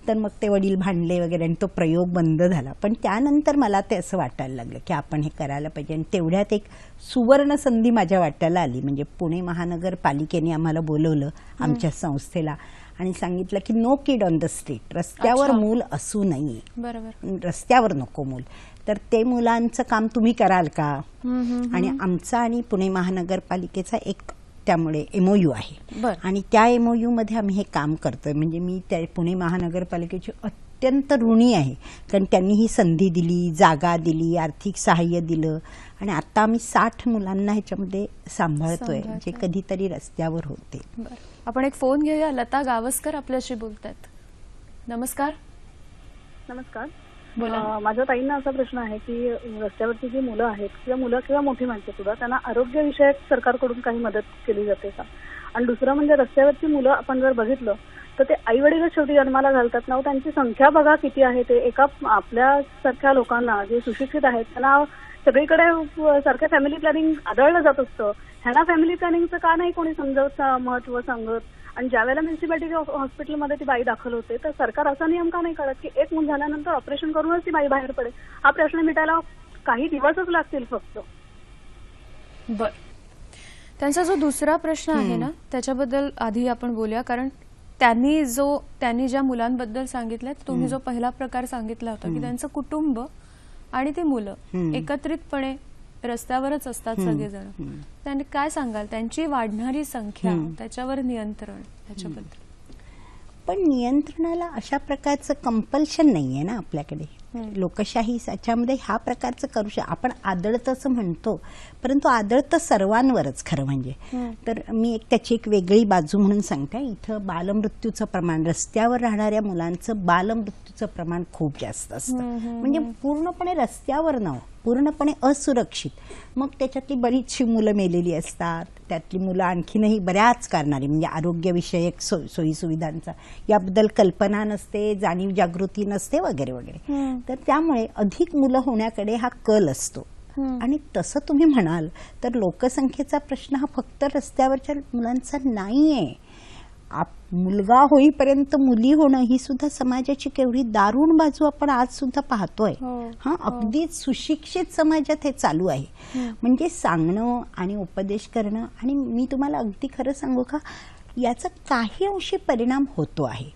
[SPEAKER 2] तर मग ते वडील भांडले वगैरे आणि तो प्रयोग बंद झाला. पण त्यानंतर मला ते असं वाटायला लागलं की आपण हे करायला पाहिजे. आणि तेवढ्यात एक सुवर्ण संधी माझ्या वाट्याला आली. म्हणजे पुणे महानगरपालिकेने आम्हाला बोलवलं आमच्या संस्थेला आणि सांगितलं की no kid on the street, रस्त्यावर मूल असू नये,
[SPEAKER 1] बरोबर,
[SPEAKER 2] रस्त्यावर नको मूल. तर ते मुलांचं काम तुम्ही कराल का? आणि आमचा आणि पुणे महानगरपालिकेचा एक त्यामुळे MOU आहे आणि त्या MOU मध्ये आम्ही हे काम करतोय. म्हणजे मी त्या पुणे महानगरपालिकेची अत्यंत ऋणी आहे, कारण त्यांनी ही संधी दिली, जागा दिली, आर्थिक सहाय्य दिलं आणि आता आम्ही 60 मुलांना ह्याच्यामध्ये सांभाळतोय जे कधीतरी रस्त्यावर होते.
[SPEAKER 1] आपण एक फोन घेऊया. लता गावस्कर आपल्याशी बोलतात. नमस्कार.
[SPEAKER 5] नमस्कार.
[SPEAKER 1] बोला.
[SPEAKER 5] माझ्या ताईंना असा प्रश्न आहे की रस्त्यावरची जी मुलं आहेत किंवा मुलं किंवा मोठी माणसं सुद्धा, त्यांना आरोग्यविषयक सरकारकडून काही मदत केली जाते का? आणि दुसरं म्हणजे रस्त्यावरची मुलं आपण जर बघितलं तर ते आई वडीलच शेवटी जन्माला घालतात ना, त्यांची संख्या बघा किती आहे. ते एका आपल्यासारख्या लोकांना जे सुशिक्षित आहेत त्यांना सगळीकडे सारखं फॅमिली प्लॅनिंग आढळलं जात असतं. ह्यांना फॅमिली प्लॅनिंगचं का नाही कोणी समजावत महत्व सांगत? आणि ज्या वेळेला म्युन्सिपालिटी हॉस्पिटलमध्ये ती बाई दाखल होते तर सरकार असा नियम का नाही काढत की एक मूल झाल्यानंतर ऑपरेशन करूनच ती बाई बाहेर पडेल? हा प्रश्न मिटायला काही दिवसच लागतील फक्त.
[SPEAKER 1] बर, त्यांचा जो दुसरा प्रश्न आहे ना त्याच्याबद्दल आधी आपण बोलूया. कारण त्यांनी ज्या मुलांबद्दल सांगितलं, तुम्ही जो पहिला प्रकार सांगितला होता की त्यांचं कुटुंब आणि ती मुलं एकत्रितपणे रस्त्यावरच असतात सगळेजण, त्यांनी काय सांगाल? त्यांची वाढणारी संख्या, त्याच्यावर नियंत्रण, त्याच्याबद्दल.
[SPEAKER 2] पण नियंत्रणाला अशा प्रकारचं कंपल्शन नाहीये ना आपल्याकडे. लोकशाही याच्यामध्ये ह्या प्रकारचं करू शकतो आपण. आदळतं असं म्हणतो, परंतु आदळतं सर्वांवरच खरं म्हणजे. तर मी त्याची एक वेगळी बाजू म्हणून सांगते. इथं बालमृत्यूचं प्रमाण, रस्त्यावर राहणाऱ्या मुलांचं बालमृत्यूचं प्रमाण खूप जास्त असतं. म्हणजे पूर्णपणे रस्त्यावर न, पूर्णपणे असुरक्षित. मग त्याच्यातली बरीचशी मुलं मेलेली असतात. त्यातली मुलं आणखीनही बऱ्याच कारणाने, म्हणजे आरोग्यविषयक सोयी सुविधांचा याबद्दल कल्पना नसते, जाणीव जागृती नसते वगैरे वगैरे. तर त्यामुळे अधिक मुलं होण्याकडे हा कल असतो. आणि तसं तुम्ही म्हणाल तर लोकसंख्येचा प्रश्न हा फक्त रस्त्यावरच्या मुलांचा नाहीये. मुलगा होईपर्यंत मुली होणं ही सुद्धा समाजाची केवढी दारुण बाजू आपण आज सुद्धा पाहतोय. हा, अगदी सुशिक्षित समाजात हे चालू आहे. म्हणजे सांगणं आणि उपदेश करणं. आणि मी तुम्हाला अगदी खरं सांगू का, याचा काही अंशी परिणाम होतो आहे.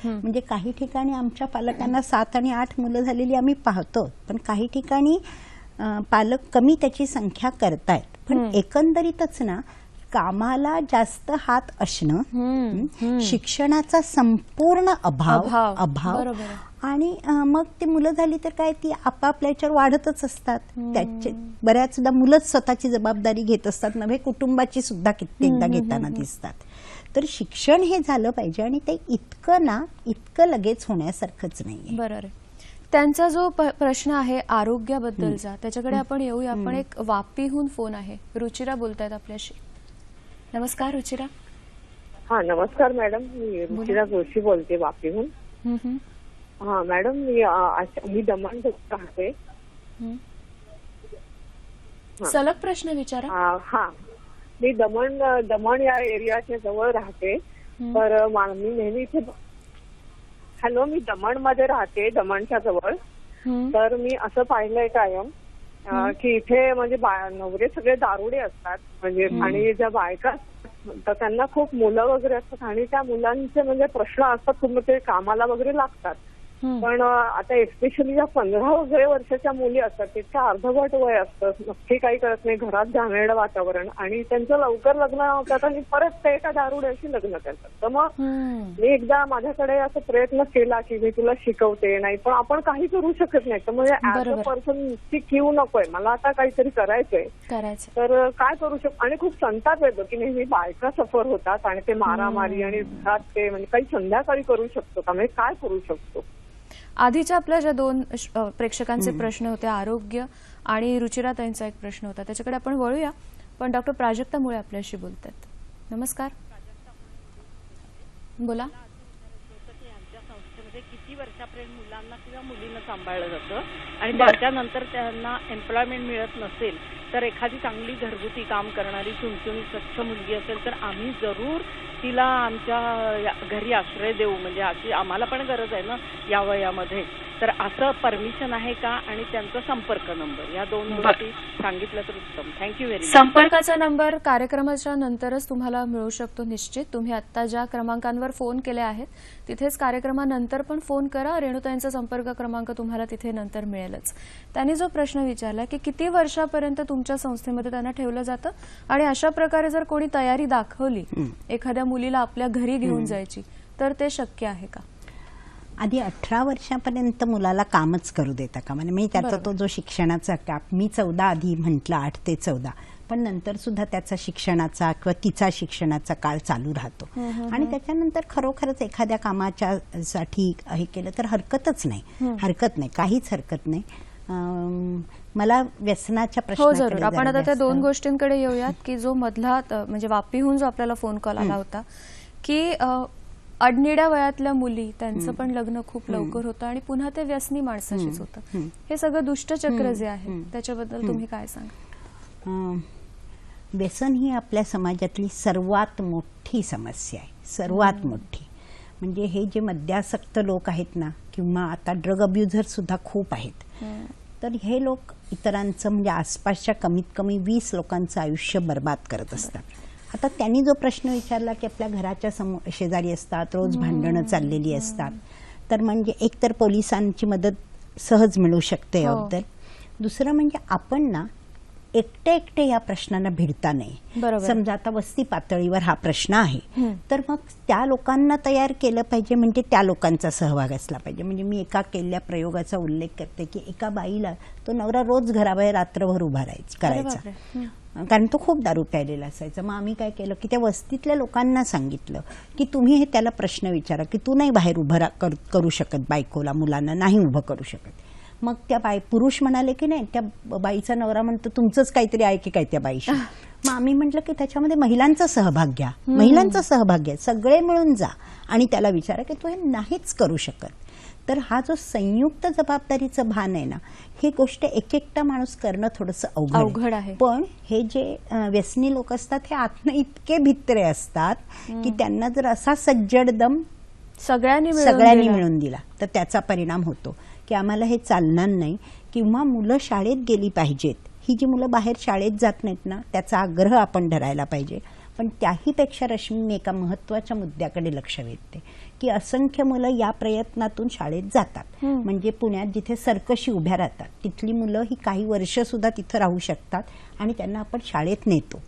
[SPEAKER 2] म्हणजे काही ठिकाणी आमच्या पालकांना 7 आणि 8 मुलं झालेली आम्ही पाहतो, पण काही ठिकाणी पालक कमी त्याची संख्या करतायत. पण एकंदरीतच ना, कामाला जास्त हात असणं, शिक्षणाचा संपूर्ण अभाव आणि मग ती मुलं झाली तर काय, ती आपापल्या याच्यावर वाढतच असतात. त्याचे बऱ्याचदा मुलंच स्वतःची जबाबदारी घेत असतात, नव्हे कुटुंबाची सुद्धा कित्येकदा घेताना दिसतात. तर शिक्षण हे झालं पाहिजे आणि ते इतकं लगेच होण्यासारखंच नाहीये.
[SPEAKER 1] बरोबर. त्यांचा जो प्रश्न आहे आरोग्याबद्दलचा, त्याच्याकडे आपण येऊया. आपण एक वापीहून फोन आहे. रुचिरा बोलतायत आपल्याशी. नमस्कार रुचिरा.
[SPEAKER 6] हा, नमस्कार मॅडम. मी रुचिरा जोशी बोलते वापीहून. हा मॅडम, मी दमण राहते.
[SPEAKER 1] सलग प्रश्न विचारा.
[SPEAKER 6] हा, मी दमण या एरियाच्या जवळ राहते. तर मी नेहमी इथे, हॅलो, मी दमण मध्ये राहते, दमणच्या जवळ. तर मी असं पाहिलंय कायम की इथे म्हणजे नवरे सगळे दारुडे असतात. म्हणजे आणि ज्या बायका तर त्यांना खूप मुलं वगैरे असतात आणि त्या मुलांचे म्हणजे प्रश्न असतात, खूप ते कामाला वगैरे लागतात. पण आता एस्पेशली ज्या 15 वगैरे वर्षाच्या मुली असतात, तितकं अर्धवट वय असतं, नक्की काही करत नाही, घरात घाणेरडं वातावरण, आणि त्यांचं लवकर लग्न होतात आणि परत ते एका दारुड्याशी लग्न करतात. तर मग मी एकदा माझ्याकडे असा प्रयत्न केला की मी तुला शिकवते, नाही पण आपण काही करू शकत नाही. तर म्हणजे ऍज अ पर्सन नुसती क्यू नकोय, मला आता काहीतरी करायचंय. तर काय करू शकतो? आणि खूप संताप येतो की नेहमी बायका सफर होतात आणि ते मारामारी आणि घरात ते, म्हणजे काही संध्याकाळी करू शकतो का, म्हणजे काय करू शकतो?
[SPEAKER 1] आधीच्या आपल्या ज्या 2 प्रेक्षकांचे प्रश्न होते, आरोग्य आणि रुचिराताईंचा एक प्रश्न होता, त्याच्याकडे आपण वळूया. पण डॉक्टर प्राजक्ता मुळे आपल्याशी बोलतात. नमस्कार, बोला.
[SPEAKER 7] यांच्या संस्थेमध्ये किती वर्षापर्यंत मुलांना किंवा मुलींना सांभाळलं जातं आणि त्याच्यानंतर त्यांना एम्प्लॉयमेंट मिळत नसेल तर एखादी चांगली घरगुती काम करणारी चुणचुणी स्वच्छ मुलगी असेल तर आम्ही जरूर तिला आमच्या घरी आश्रय देऊ. म्हणजे अशी आम्हाला पण गरज आहे ना या वयामध्ये. तर असं परमिशन आहे का आणि त्यांचा संपर्क नंबर या दोन गोष्टी सांगितलं तर उत्तम. Thank you very much.
[SPEAKER 1] संपर्काचा नंबर कार्यक्रमाच्या नंतरच तुम्हाला मिळू शकतो निश्चित. तुम्ही आता ज्या क्रमांकांवर फोन केले आहेत तिथेच कार्यक्रमानंतर पण फोन करा. रेणुताईंचा संपर्क क्रमांक तुम्हाला तिथे नंतर मिळेलच. त्यांनी जो प्रश्न विचारला की किती वर्षापर्यंत तुमच्या संस्थेमध्ये त्यांना ठेवलं जातं आणि अशा प्रकारे जर कोणी तयारी दाखवली एखाद्या मुलीला आपल्या घरी घेऊन जायची तर ते शक्य आहे का?
[SPEAKER 2] आधी 18 वर्षापर्यंत मुलाला कामच करू देता का? म्हणजे त्याचा तो जो शिक्षणाचा काप, मी 14 आधी म्हटलं 8 ते 14, पण नंतर सुद्धा त्याचा शिक्षणाचा किंवा तिचा शिक्षणाचा काळ चालू राहतो. आणि त्याच्यानंतर खरोखरच एखाद्या कामाच्या साठी हे केलं तर हरकत नाही, काहीच हरकत नाही. मला व्यसनाच्या
[SPEAKER 1] प्रश्नाकडे जरूर आपण आता त्या दोन गोष्टींकडे येऊयात की जो मधला म्हणजे वापीहून जो आपल्याला फोन कॉल आला होता की अडनिड्या वयातल्या मुली त्यांचं पण लग्न खूप लवकर होतं आणि पुन्हा ते व्यसनी माणसाशीच होतं. हे सगळं दुष्टचक्र जे आहे त्याच्याबद्दल तुम्ही काय सांगा?
[SPEAKER 2] व्यसन ही आपल्या समाजातली सर्वात मोठी समस्या आहे, सर्वात मोठी. म्हणजे हे जे मद्यासक्त लोक आहेत ना किंवा आता ड्रग अब्युझर सुद्धा खूप आहेत, तर हे लोक इतरांचं म्हणजे आसपासच्या कमीत कमी 20 लोकांचं आयुष्य बर्बाद करत असतात. आता त्यांनी जो प्रश्न विचारला की आपल्या घराच्या शेजारी असतात, रोज भांडणं चाललेली असतात, तर म्हणजे एक तर पोलिसांची मदत सहज मिळू शकते याबद्दल. दुसरं म्हणजे आपण ना एकटे या प्रश्नांना भिडता नाही. समजा आता वस्ती पातळीवर हा प्रश्न आहे तर मग त्या लोकांना तयार केलं पाहिजे, म्हणजे त्या लोकांचा सहभाग असला पाहिजे. म्हणजे मी एका केलेल्या प्रयोगाचा उल्लेख करते की एका बाईला तो नवरा रोज घराबाहेर रात्रभर उभा करायचा, कारण तो खूप दारू प्यायलेला असायचा. मग आम्ही काय केलं की त्या वस्तीतल्या लोकांना सांगितलं की तुम्ही हे त्याला प्रश्न विचारा की तू नाही बाहेर उभं करू शकत, बायकोला मुलांना नाही उभं करू शकत. मग त्या पुरुष म्हणाले की नाही, त्या बाईचा नवरा म्हणतो तुमचंच काहीतरी आहे की काय त्या बाईशी. मग आम्ही म्हटलं की त्याच्यामध्ये महिलांचा सहभाग घ्या, सगळे मिळून जा आणि त्याला विचारा की तू हे नाहीच करू शकत. तर हा जो संयुक्त जबाबदारीचं भान आहे ना, ही गोष्ट एकटा माणूस करणं थोडंसं अवघड आहे. पण हे जे व्यसनी लोक असतात हे आतनं इतके भित्रे असतात की त्यांना जर असा सज्जड दम सगळ्यांनी मिळून दिला तर त्याचा परिणाम होतो की आम्हाला हे चालणार नाही. किंवा मुलं शाळेत गेली पाहिजेत, ही जी मुलं बाहेर शाळेत जात नाहीत ना त्याचा आग्रह आपण धरायला पाहिजे. पण त्याहीपेक्षा रश्मी एका महत्वाच्या मुद्द्याकडे लक्ष वेधते की असंख्य मुलं या प्रयत्नातून शाळेत जातात. म्हणजे पुण्यात जिथे सर्कशी उभ्या राहतात तिथली मुलं ही काही वर्ष सुद्धा तिथं राहू शकतात आणि त्यांना आपण शाळेत नेतो.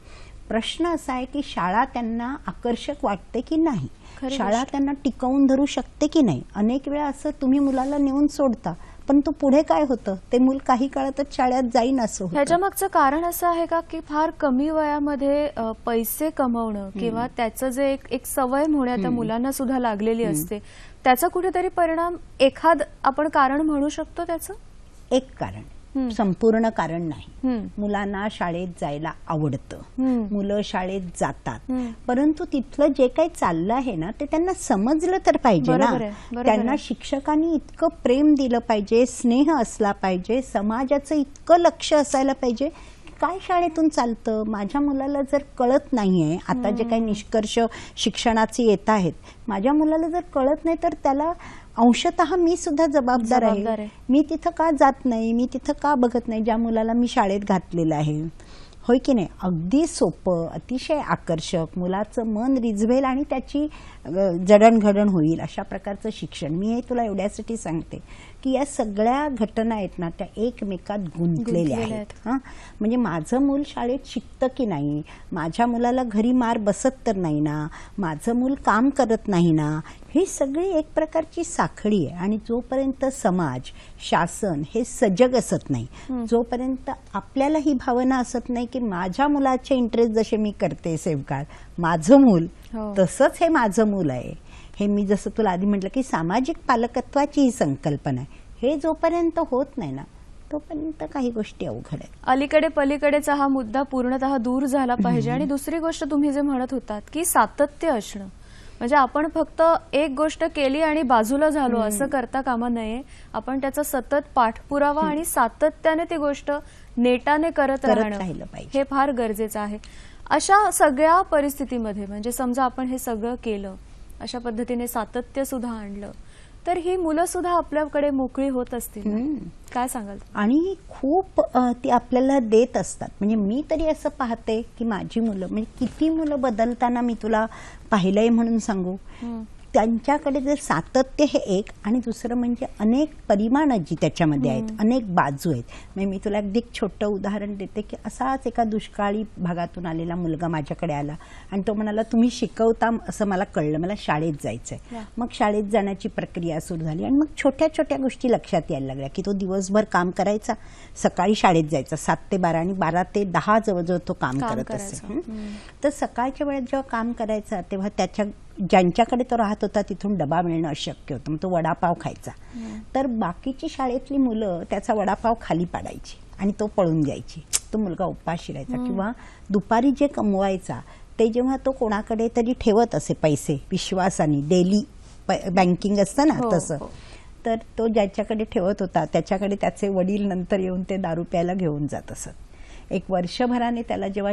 [SPEAKER 2] प्रश्न असा आहे की शाळा त्यांना आकर्षक वाटते की नाही, शाळा त्यांना टिकवून धरू शकते की नाही. अनेक वेळा असं तुम्ही मुलाला नेऊन सोडता पण तो पुढे काय होतं ते मूल काही काळातच शाळेत जाईन असं होतं.
[SPEAKER 1] ह्याच्या मागचं कारण असं आहे का की फार कमी वयामध्ये पैसे कमवणं किंवा त्याचं जे एक सवय म्हणूया त्या मुलांना सुद्धा लागलेली असते, त्याचा कुठेतरी परिणाम एखाद आपण कारण म्हणू शकतो? त्याचं एक
[SPEAKER 2] कारण, संपूर्ण कारण नाही. मुलांना शाळेत जायला आवडतं, मुलं शाळेत जातात, परंतु तिथलं जे काही चाललं आहे ना ते त्यांना समजलं तर पाहिजे ना. त्यांना शिक्षकांनी इतकं प्रेम दिलं पाहिजे, स्नेह असला पाहिजे, समाजाचं इतकं लक्ष असायला पाहिजे काय शाळेतून चालतं. माझ्या मुलाला जर कळत नाहीये, आता जे काही निष्कर्ष शिक्षणाचे येत आहेत, माझ्या मुलाला जर कळत नाही तर त्याला अंशतः मी सुद्धा जबाबदार आहे. मी तिथं का जात नाही, मी तिथं का बघत नाही ज्या मुलाला मी शाळेत घातलेलं आहे, होय की नाही. अगदी सोपं, अतिशय आकर्षक, मुलाचं मन रिझवेल आणि त्याची जडणघडण होईल अशा प्रकारचं शिक्षण. मी हे तुला एवढ्यासाठी सांगते की या सगळ्या घटना आहेत ना त्या एकमेकात गुंतलेल्या आहेत. म्हणजे माझं मूल शाळेत शिकतं की नाही, माझ्या मुलाला घरी मार बसत तर नाही ना, माझं मूल काम करत नाही ना, ही सगळी एक प्रकारची साखळी आहे. आणि जोपर्यंत समाज, शासन हे सजग असत नाही, जोपर्यंत आपल्याला ही भावना असत नाही की माझ्या मुलाचे इंटरेस्ट जसे मी करते सेफगार्ड, माझं मूल तसंच हे माझं मूल आहे, हे मी जसं तुला आधी म्हटलं की सामाजिक पालकत्वाची ही संकल्पना आहे, हे जोपर्यंत होत नाही ना तोपर्यंत काही गोष्टी अवघड आहेत.
[SPEAKER 1] अलीकडे पलीकडेचा हा मुद्दा पूर्णतः दूर झाला पाहिजे. आणि दुसरी गोष्ट तुम्ही जे म्हणत होतात की सातत्य असणं, म्हणजे आपण फक्त एक गोष्ट केली आणि बाजूला झालो असं करता कामा नये. आपण त्याचा सतत पाठपुरावा आणि सातत्याने ती गोष्ट नेटाने करत
[SPEAKER 2] राहिलं
[SPEAKER 1] राहणं
[SPEAKER 2] पाहिजे.
[SPEAKER 1] हे फार गरजेचं आहे. अशा सगळ्या परिस्थितीमध्ये म्हणजे समजा आपण हे सगळं केलं, अशा पद्धतीने सातत्य सुद्धा आणलं, तर ही मुलं सुद्धा आपल्याकडे मोकळी होत असतील ना? काय सांगाल?
[SPEAKER 2] आणि खूप ती आपल्याला देत असतात. म्हणजे मी तरी असं पाहते की माझी मुलं, म्हणजे किती मुलं बदलताना मी तुला पाहिलंय म्हणून सांगू. त्यांच्याकडे जर सातत्य हे एक, आणि दुसरं म्हणजे अनेक परिमाणं जी त्याच्यामध्ये आहेत, अनेक बाजू आहेत. म्हणजे मी तुला अगदी छोटं उदाहरण देते की असाच एका दुष्काळी भागातून आलेला मुलगा माझ्याकडे आला आणि तो म्हणाला, तुम्ही शिकवता असं मला कळलं, मला शाळेत जायचंय. मग शाळेत जाण्याची प्रक्रिया सुरू झाली आणि मग छोट्या छोट्या गोष्टी लक्षात यायला लागल्या की तो दिवसभर काम करायचा, सकाळी शाळेत जायचा 7 ते 12 आणि 12 ते 10 जवळजवळ तो काम करत असे. तर सकाळच्या वेळेत जेव्हा काम करायचा तेव्हा त्याच्या ज्यांच्याकडे तो राहत होता तिथून डबा मिळणं अशक्य होतं, मग तो वडापाव खायचा. तर बाकीची शाळेतली मुलं त्याचा वडापाव खाली पाडायची आणि तो पळून जायची, तो मुलगा उपाशी राहायचा. किंवा दुपारी जे कमवायचा ते जेव्हा तो कोणाकडे तरी ठेवत असे पैसे विश्वासाने, डेली बँकिंग असतं ना तसं, तर तो ज्याच्याकडे ठेवत होता त्याच्याकडे त्याचे वडील नंतर येऊन ते दारू प्यायला घेऊन जात असत. एक वर्षभराने त्याला जेव्हा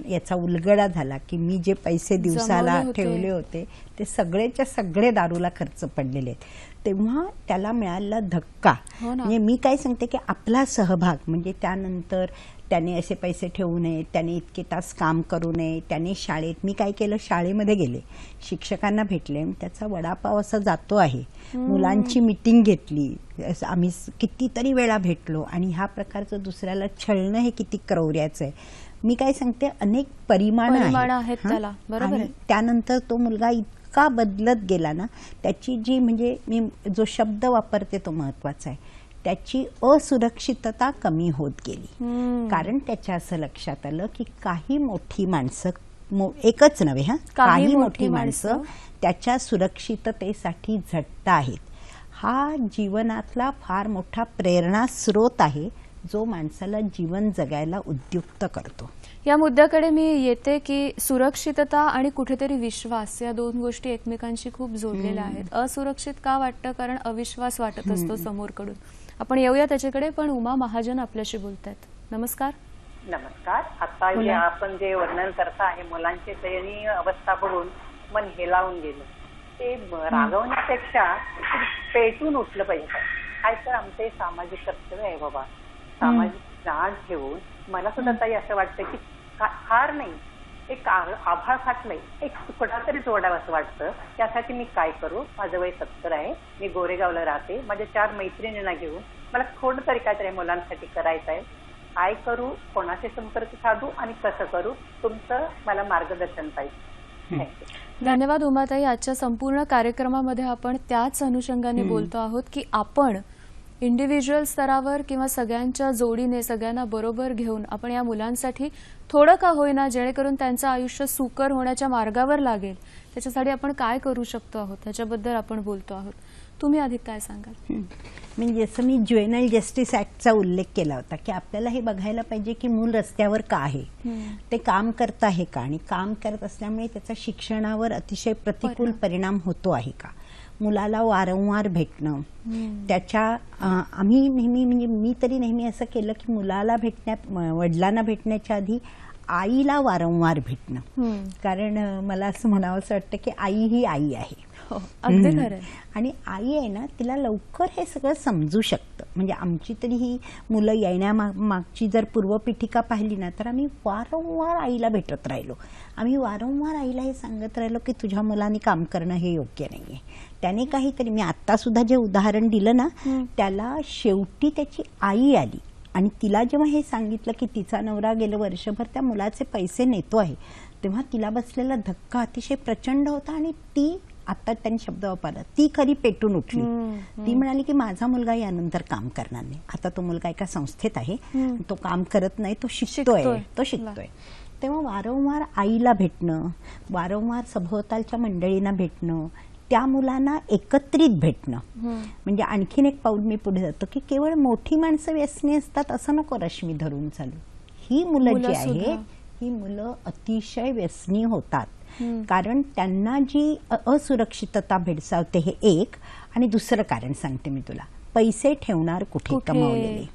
[SPEAKER 2] याचा उलगडा झाला की मी जे पैसे दिवसाला ठेवले होते ते सगळेच्या सगळे दारूला खर्च पडलेले आहेत, तेव्हा त्याला मिळालेला धक्का. म्हणजे मी काय सांगते की आपला सहभाग, म्हणजे त्यानंतर त्याने असे पैसे ठेवू नये, त्याने इतके तास काम करू नये, त्याने शाळेत, मी काय केलं, शाळेमध्ये गेले, शिक्षकांना भेटले, त्याचा वडापाव असा जातो आहे, मुलांची मीटिंग घेतली, आम्ही कितीतरी वेळा भेटलो. आणि ह्या प्रकारचं दुसऱ्याला छळणं हे किती क्रौर्याचं आहे. मी काय सांगते, अनेक परिमाणं आहेत त्याला. आणि त्यानंतर तो मुलगा इतका बदलत गेला ना, त्याची जी, म्हणजे मी जो शब्द वापरते तो महत्वाचा आहे, त्याची असुरक्षितता कमी होत गेली. कारण त्याच्या असं लक्षात आलं की काही मोठी माणसं, एकच नव्हे काही मोठी माणसं त्याच्या सुरक्षिततेसाठी झटत आहेत. हा जीवनातला फार मोठा प्रेरणा स्रोत आहे जो माणसाला जीवन जगायला उद्युक्त करतो.
[SPEAKER 1] या मुद्द्याकडे मी येते की सुरक्षितता आणि कुठेतरी विश्वास या दोन गोष्टी एकमेकांशी खूप जोडलेल्या आहेत. असुरक्षित का वाटतं? कारण अविश्वास वाटत असतो समोरकडून. आपण येऊया त्याच्याकडे, पण उमा महाजन आपल्याशी बोलतायत. नमस्कार.
[SPEAKER 8] नमस्कार. आता आपण जे वर्णन करता आहे मुलांची दयनीय अवस्था बघून मन हेलावून गेलं. ते रागवण्यापेक्षा पेटून उठलं पाहिजे. काय तर आमचे सामाजिक कर्तव्य आहे बाबा. सामाजिक जाण ठेवून मला सुद्धा ताई असं वाटतं की फार नाही, एक आभाळ फाटलंय, एक तुकडा तरी जोडावा असं वाटतं. त्यासाठी मी काय करू, माझं वय 70 आहे, मी गोरेगावला राहते, माझ्या 4 मैत्रिणींना घेऊन मला थोडं तरी काहीतरी मुलांसाठी करायचं आहे. काय करू, कोणाचे संपर्क साधू आणि कसं करू, तुमचं मला मार्गदर्शन पाहिजे.
[SPEAKER 1] धन्यवाद उमाताई. आजच्या संपूर्ण कार्यक्रमामध्ये आपण त्याच अनुषंगाने बोलतो आहोत की आपण इंडिव्हिज्युअल स्तरावर किंवा सगळ्यांच्या जोडीने, सगळ्यांना बरोबर घेऊन आपण या मुलांसाठी थोडं का होईना, जेणेकरून त्यांचं आयुष्य सुकर होण्याच्या मार्गावर लागेल, त्याच्यासाठी आपण काय करू शकतो आहोत त्याच्याबद्दल आपण बोलतो आहोत. तुम्ही अधिक काय सांगाल?
[SPEAKER 2] म्हणजे जसं मी ज्युएनाइल जस्टिस ऍक्टचा उल्लेख केला होता की आपल्याला हे बघायला पाहिजे की मूल रस्त्यावर का आहे, ते काम करत आहे का, आणि काम करत असल्यामुळे त्याचा शिक्षणावर अतिशय प्रतिकूल परिणाम होतो आहे का. मुलाला वारंवार भेटणं, त्याच्या आम्ही नेहमी, म्हणजे मी तरी नेहमी असं केलं की मुलाला वडिलांना भेटण्याच्या आधी आईला वारंवार भेटणं. कारण मला असं म्हणावंसं वाटतं की आई ही आई आहे.
[SPEAKER 1] अगदी खरं.
[SPEAKER 2] आणि आई आहे ना, तिला लवकर हे सगळं समजू शकतं. म्हणजे आमची तरी ही मुलं येण्यामागची जर पूर्वपीठिका पाहिली ना, तर आम्ही वारंवार आईला भेटत राहिलो. आम्ही वारंवार आईला हे सांगत राहिलो की तुझ्या मुलांनी काम करणं हे योग्य नाहीये. त्याने काहीतरी, मी आता सुद्धा जे उदाहरण दिलं ना, त्याला शेवटी त्याची आई आली आणि तिला जेव्हा हे सांगितलं की तिचा नवरा गेलं वर्षभर त्या मुलाचे पैसे नेतो आहे, तेव्हा तिला बसलेला धक्का अतिशय प्रचंड होता. आणि ती, आता त्यांनी शब्द वापरला, ती खरी पेटून उठली. ती म्हणाली की माझा मुलगा यानंतर काम करणार नाही. आता तो मुलगा एका संस्थेत आहे, तो काम करत नाही, तो शिकतोय. तेव्हा वारंवार आईला भेटणं, वारंवार सभोवतालच्या मंडळींना भेटणं, त्या मुलांना एकत्रित भेटणं म्हणजे आणखीन एक पाऊल मी पुढे जातो की केवळ मोठी माणसं व्यसनी असतात असं नको रश्मी धरून चालू. ही मुलं जी आहेत ही मुलं अतिशय व्यसनी होतात कारण त्यांना जी असुरक्षितता भेडसावते हे एक. आणि दुसरं कारण सांगते मी तुला, पैसे ठेवणार कुठे कमावलेले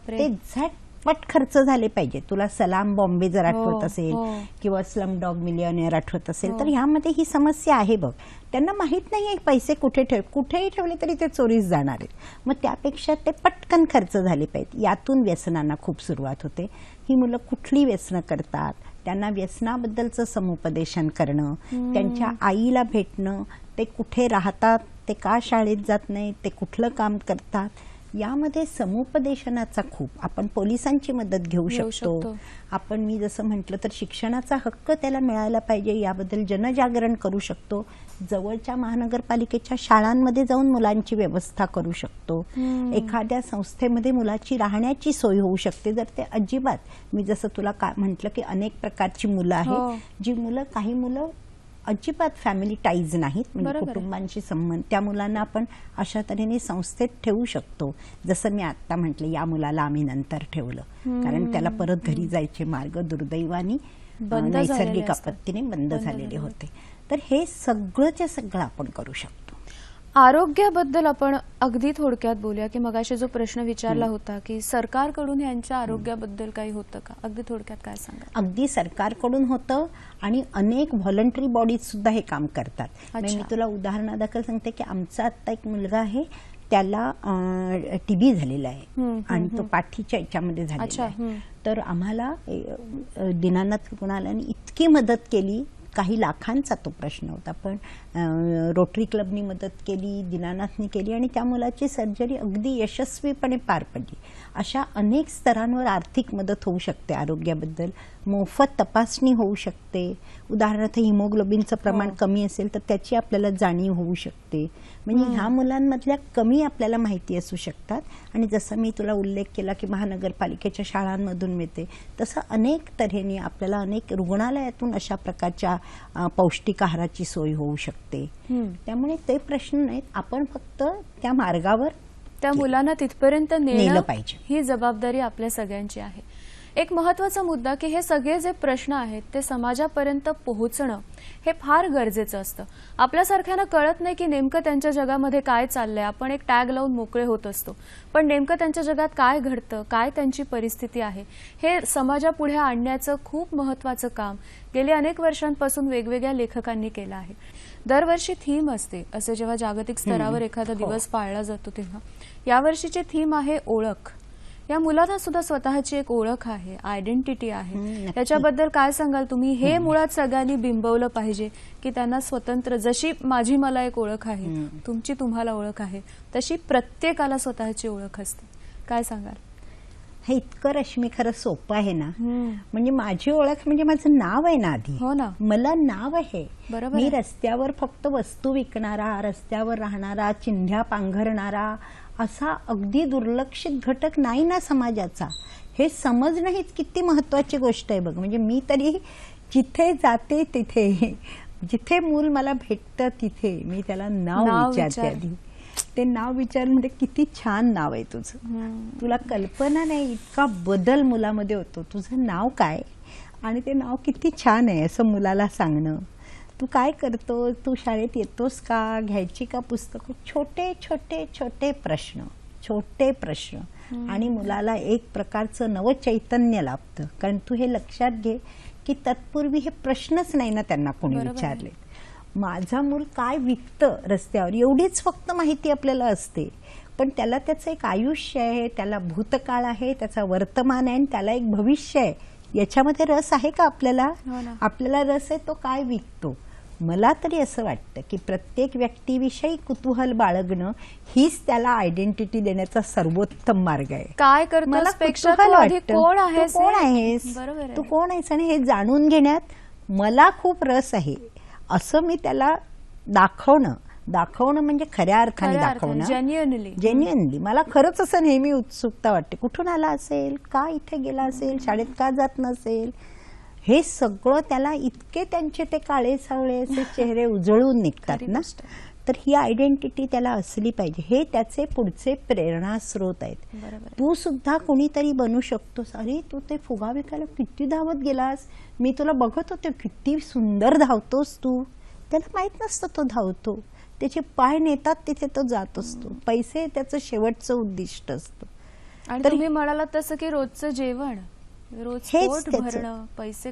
[SPEAKER 2] ते झटपट खर्च झाले पाहिजे. तुला सलाम बॉम्बे जर आठवत असेल किंवा स्लम डॉग मिलियनेअर आठवत असेल तर ह्यामध्ये ही समस्या आहे बघ. त्यांना माहित नाही पैसे कुठेही ठेवले तरी ते चोरीस जाणार आहेत. मग त्यापेक्षा ते पटकन खर्च झाले पाहिजेत. यातून व्यसनांना खूप सुरुवात होते. ही मुलं कुठली व्यसनं करतात, त्यांना व्यसनाबद्दलचं समुपदेशन करणं, त्यांच्या आईला भेटणं, ते कुठे राहतात, ते का शाळेत जात नाहीत, ते कुठलं काम करतात, यामध्ये समुपदेशनाचा खूप आपण पोलिसांची मदत घेऊ शकतो. आपण मी जसं म्हटलं तर शिक्षणाचा हक्क त्याला मिळायला पाहिजे याबद्दल जनजागरण करू शकतो. जवळच्या महानगरपालिकेच्या शाळांमध्ये जाऊन मुलांची व्यवस्था करू शकतो. एखाद्या संस्थेमध्ये मुलाची राहण्याची सोय होऊ शकते. जर ते अजिबात मी जसं तुला म्हटलं की अनेक प्रकारची मुलं आहेत जी मुलं काही मुलं अजिबात फॅमिली टाईज नाहीत म्हणजे कुटुंबांशी संबंध, त्या मुलांना आपण अशा तऱ्हेने संस्थेत ठेवू शकतो. जसं मी आता म्हटलं या मुलाला आम्ही नंतर ठेवलं कारण त्याला परत घरी जायचे मार्ग दुर्दैवाने नैसर्गिक आपत्तीने बंद झालेले होते. तर हे सगळंच्या सगळं आपण करू शकतो.
[SPEAKER 1] आरोग्याबद्दल आपण अगदी थोडक्यात बोलूया की मगाशी जो प्रश्न विचारला होता की सरकारकडून यांच्या आरोग्याबद्दल काही होतं का, अगदी थोडक्यात काय सांगा.
[SPEAKER 2] अगदी सरकारकडून होतं आणि अनेक व्हॉलंटरी बॉडीज सुद्धा हे काम करतात. मी तुला उदाहरणादाखल सांगते की आमचा आता एक मुलगा आहे त्याला टीबी झालेला आहे आणि तो पाठीच्या याच्यामध्ये झालेला आहे. तर आम्हाला दीनानाथ रुग्णालयाने इतकी मदत केली, काही लाखांचा तो प्रश्न होता पण रोटरी क्लबनी मदत केली, दीनानाथनी केली आणि त्या मुलाची सर्जरी अगदी यशस्वीपणे पार पडली. अशा अनेक स्तरांवर आर्थिक मदत होऊ शकते. आरोग्याबद्दल मोफत तपासणी होऊ शकते. उदाहरणार्थ हिमोग्लोबिनचं प्रमाण कमी असेल तर त्याची आपल्याला जाणीव होऊ शकते. म्हणजे ह्या मुलांमधल्या कमी आपल्याला माहिती असू शकतात आणि जसं मी तुला उल्लेख केला की महानगरपालिकेच्या शाळांमधून मिळते तसं अनेक तऱ्हेने आपल्याला अनेक रुग्णालयातून अशा प्रकारच्या पौष्टिक आहाराची सोय होऊ शकते. त्यामुळे ते प्रश्न नाहीत. आपण फक्त त्या मार्गावर
[SPEAKER 1] त्या मुलांना तिथपर्यंत नेणं
[SPEAKER 2] पाहिजे,
[SPEAKER 1] ही जबाबदारी आपल्या सगळ्यांची आहे. एक महत्त्वाचा मुद्दा की हे सगळे जे प्रश्न आहेत ते समाजापर्यंत पोहोचणं हे फार गरजेचं असतं. आपल्यासारख्यांना कळत नाही की नेमकं त्यांच्या जगामध्ये काय चाललंय. आपण एक टॅग लावून मोकळे होत असतो पण नेमकं त्यांच्या जगात काय घडतं, काय त्यांची परिस्थिती आहे हे समाजापुढे आणण्याचं खूप महत्त्वाचं काम गेली अनेक वर्षांपासून वेगवेगळ्या लेखकांनी केलं आहे. दरवर्षी थीम असते असे जेव्हा जागतिक स्तरावर एखादा दिवस पाळला जातो तेव्हा यावर्षीची थीम आहे ओळख. या मुलांना सुद्धा स्वतःची एक ओळख आहे, आयडेंटिटी आहे. त्याच्याबद्दल काय सांगाल तुम्ही. हे मुळात सगळ्यांनी बिंबवलं पाहिजे की त्यांना स्वतंत्र, जशी माझी मला एक ओळख आहे, तुमची तुम्हाला ओळख आहे, तशी प्रत्येकाला स्वतःची ओळख असते. काय सांगाल.
[SPEAKER 2] हे इतकं रश्मी खरं सोपं आहे ना. म्हणजे माझी ओळख म्हणजे माझं नाव आहे ना आधी.
[SPEAKER 1] हो ना,
[SPEAKER 2] मला नाव आहे.
[SPEAKER 1] बरोबर.
[SPEAKER 2] मी रस्त्यावर फक्त वस्तू विकणारा, रस्त्यावर राहणारा, चिंध्या पांघरणारा असा अगदी दुर्लक्षित घटक नाही ना समाजाचा. हे समजणं हीच किती महत्वाची गोष्ट आहे बघ. म्हणजे मी तरी जिथे जाते तिथे, जिथे मूल मला भेटतं तिथे मी त्याला नाव विचारते आधी. ते नाव विचारून म्हणजे किती छान नाव आहे तुझं, तुला कल्पना नाही इतका बदल मुलामध्ये होतो. तुझं नाव काय आणि ते नाव किती छान आहे असं मुलाला सांगणं. तू काय करतो, तू शाळेत येतोस का, घ्यायची का पुस्तकं, छोटे छोटे छोटे प्रश्न, छोटे प्रश्न आणि मुलाला एक प्रकारचं नवचैतन्य लाभतं. कारण तू हे लक्षात घे की तत्पूर्वी हे प्रश्नच नाही ना त्यांना कोणी विचारले. माझा मूल काय विकतं रस्त्यावर एवढीच फक्त माहिती आपल्याला असते पण त्याला त्याचं एक आयुष्य आहे, त्याला भूतकाळ आहे, त्याचा वर्तमान आहे आणि त्याला एक भविष्य आहे. याच्यामध्ये रस आहे का आपल्याला. आपल्याला रस आहे तो काय विकतो. मला तरी असं वाटतं की प्रत्येक व्यक्तीविषयी कुतूहल बाळगणं हीच त्याला आयडेंटिटी देण्याचा सर्वोत्तम मार्ग आहे.
[SPEAKER 1] काय करतोस पेक्षा तू आधी कोण आहेस,
[SPEAKER 2] तू कोण आहेस आणि हे जाणून घेण्यात मला खूप रस आहे असं मी त्याला दाखवणं म्हणजे खऱ्या अर्थाने दाखवणं, जेन्युइनली. मला खरंच असं नेहमी उत्सुकता वाटते. कुठून आला असेल, का इथे गेला असेल, शाळेत का जात नसेल, हे सगळं त्याला इतके त्यांचे ते काळे सावळे असे चेहरे उजळून निघतात ना. तर ही आयडेंटिटी त्याला असली पाहिजे. हे त्याचे पुढचे प्रेरणास्रोत आहेत.
[SPEAKER 1] बरोबर.
[SPEAKER 2] तू सुद्धा कोणीतरी बनू शकतोस. अरे तू ते फुगा विकायला किती धावत गेलास, मी तुला बघत होते, किती सुंदर धावतोस तू. त्याला माहित नसतं तो धावतो, त्याचे पाय नेतात तिथे तो जात असतो. पैसे त्याचं शेवटचं उद्दिष्ट असतं.
[SPEAKER 1] आणि
[SPEAKER 2] तरी-
[SPEAKER 1] तुम्ही म्हणालात तसं की रोजचं जेवण, रोज
[SPEAKER 2] हेच
[SPEAKER 1] पोट
[SPEAKER 2] त्याचं.
[SPEAKER 1] भरणं, पैसे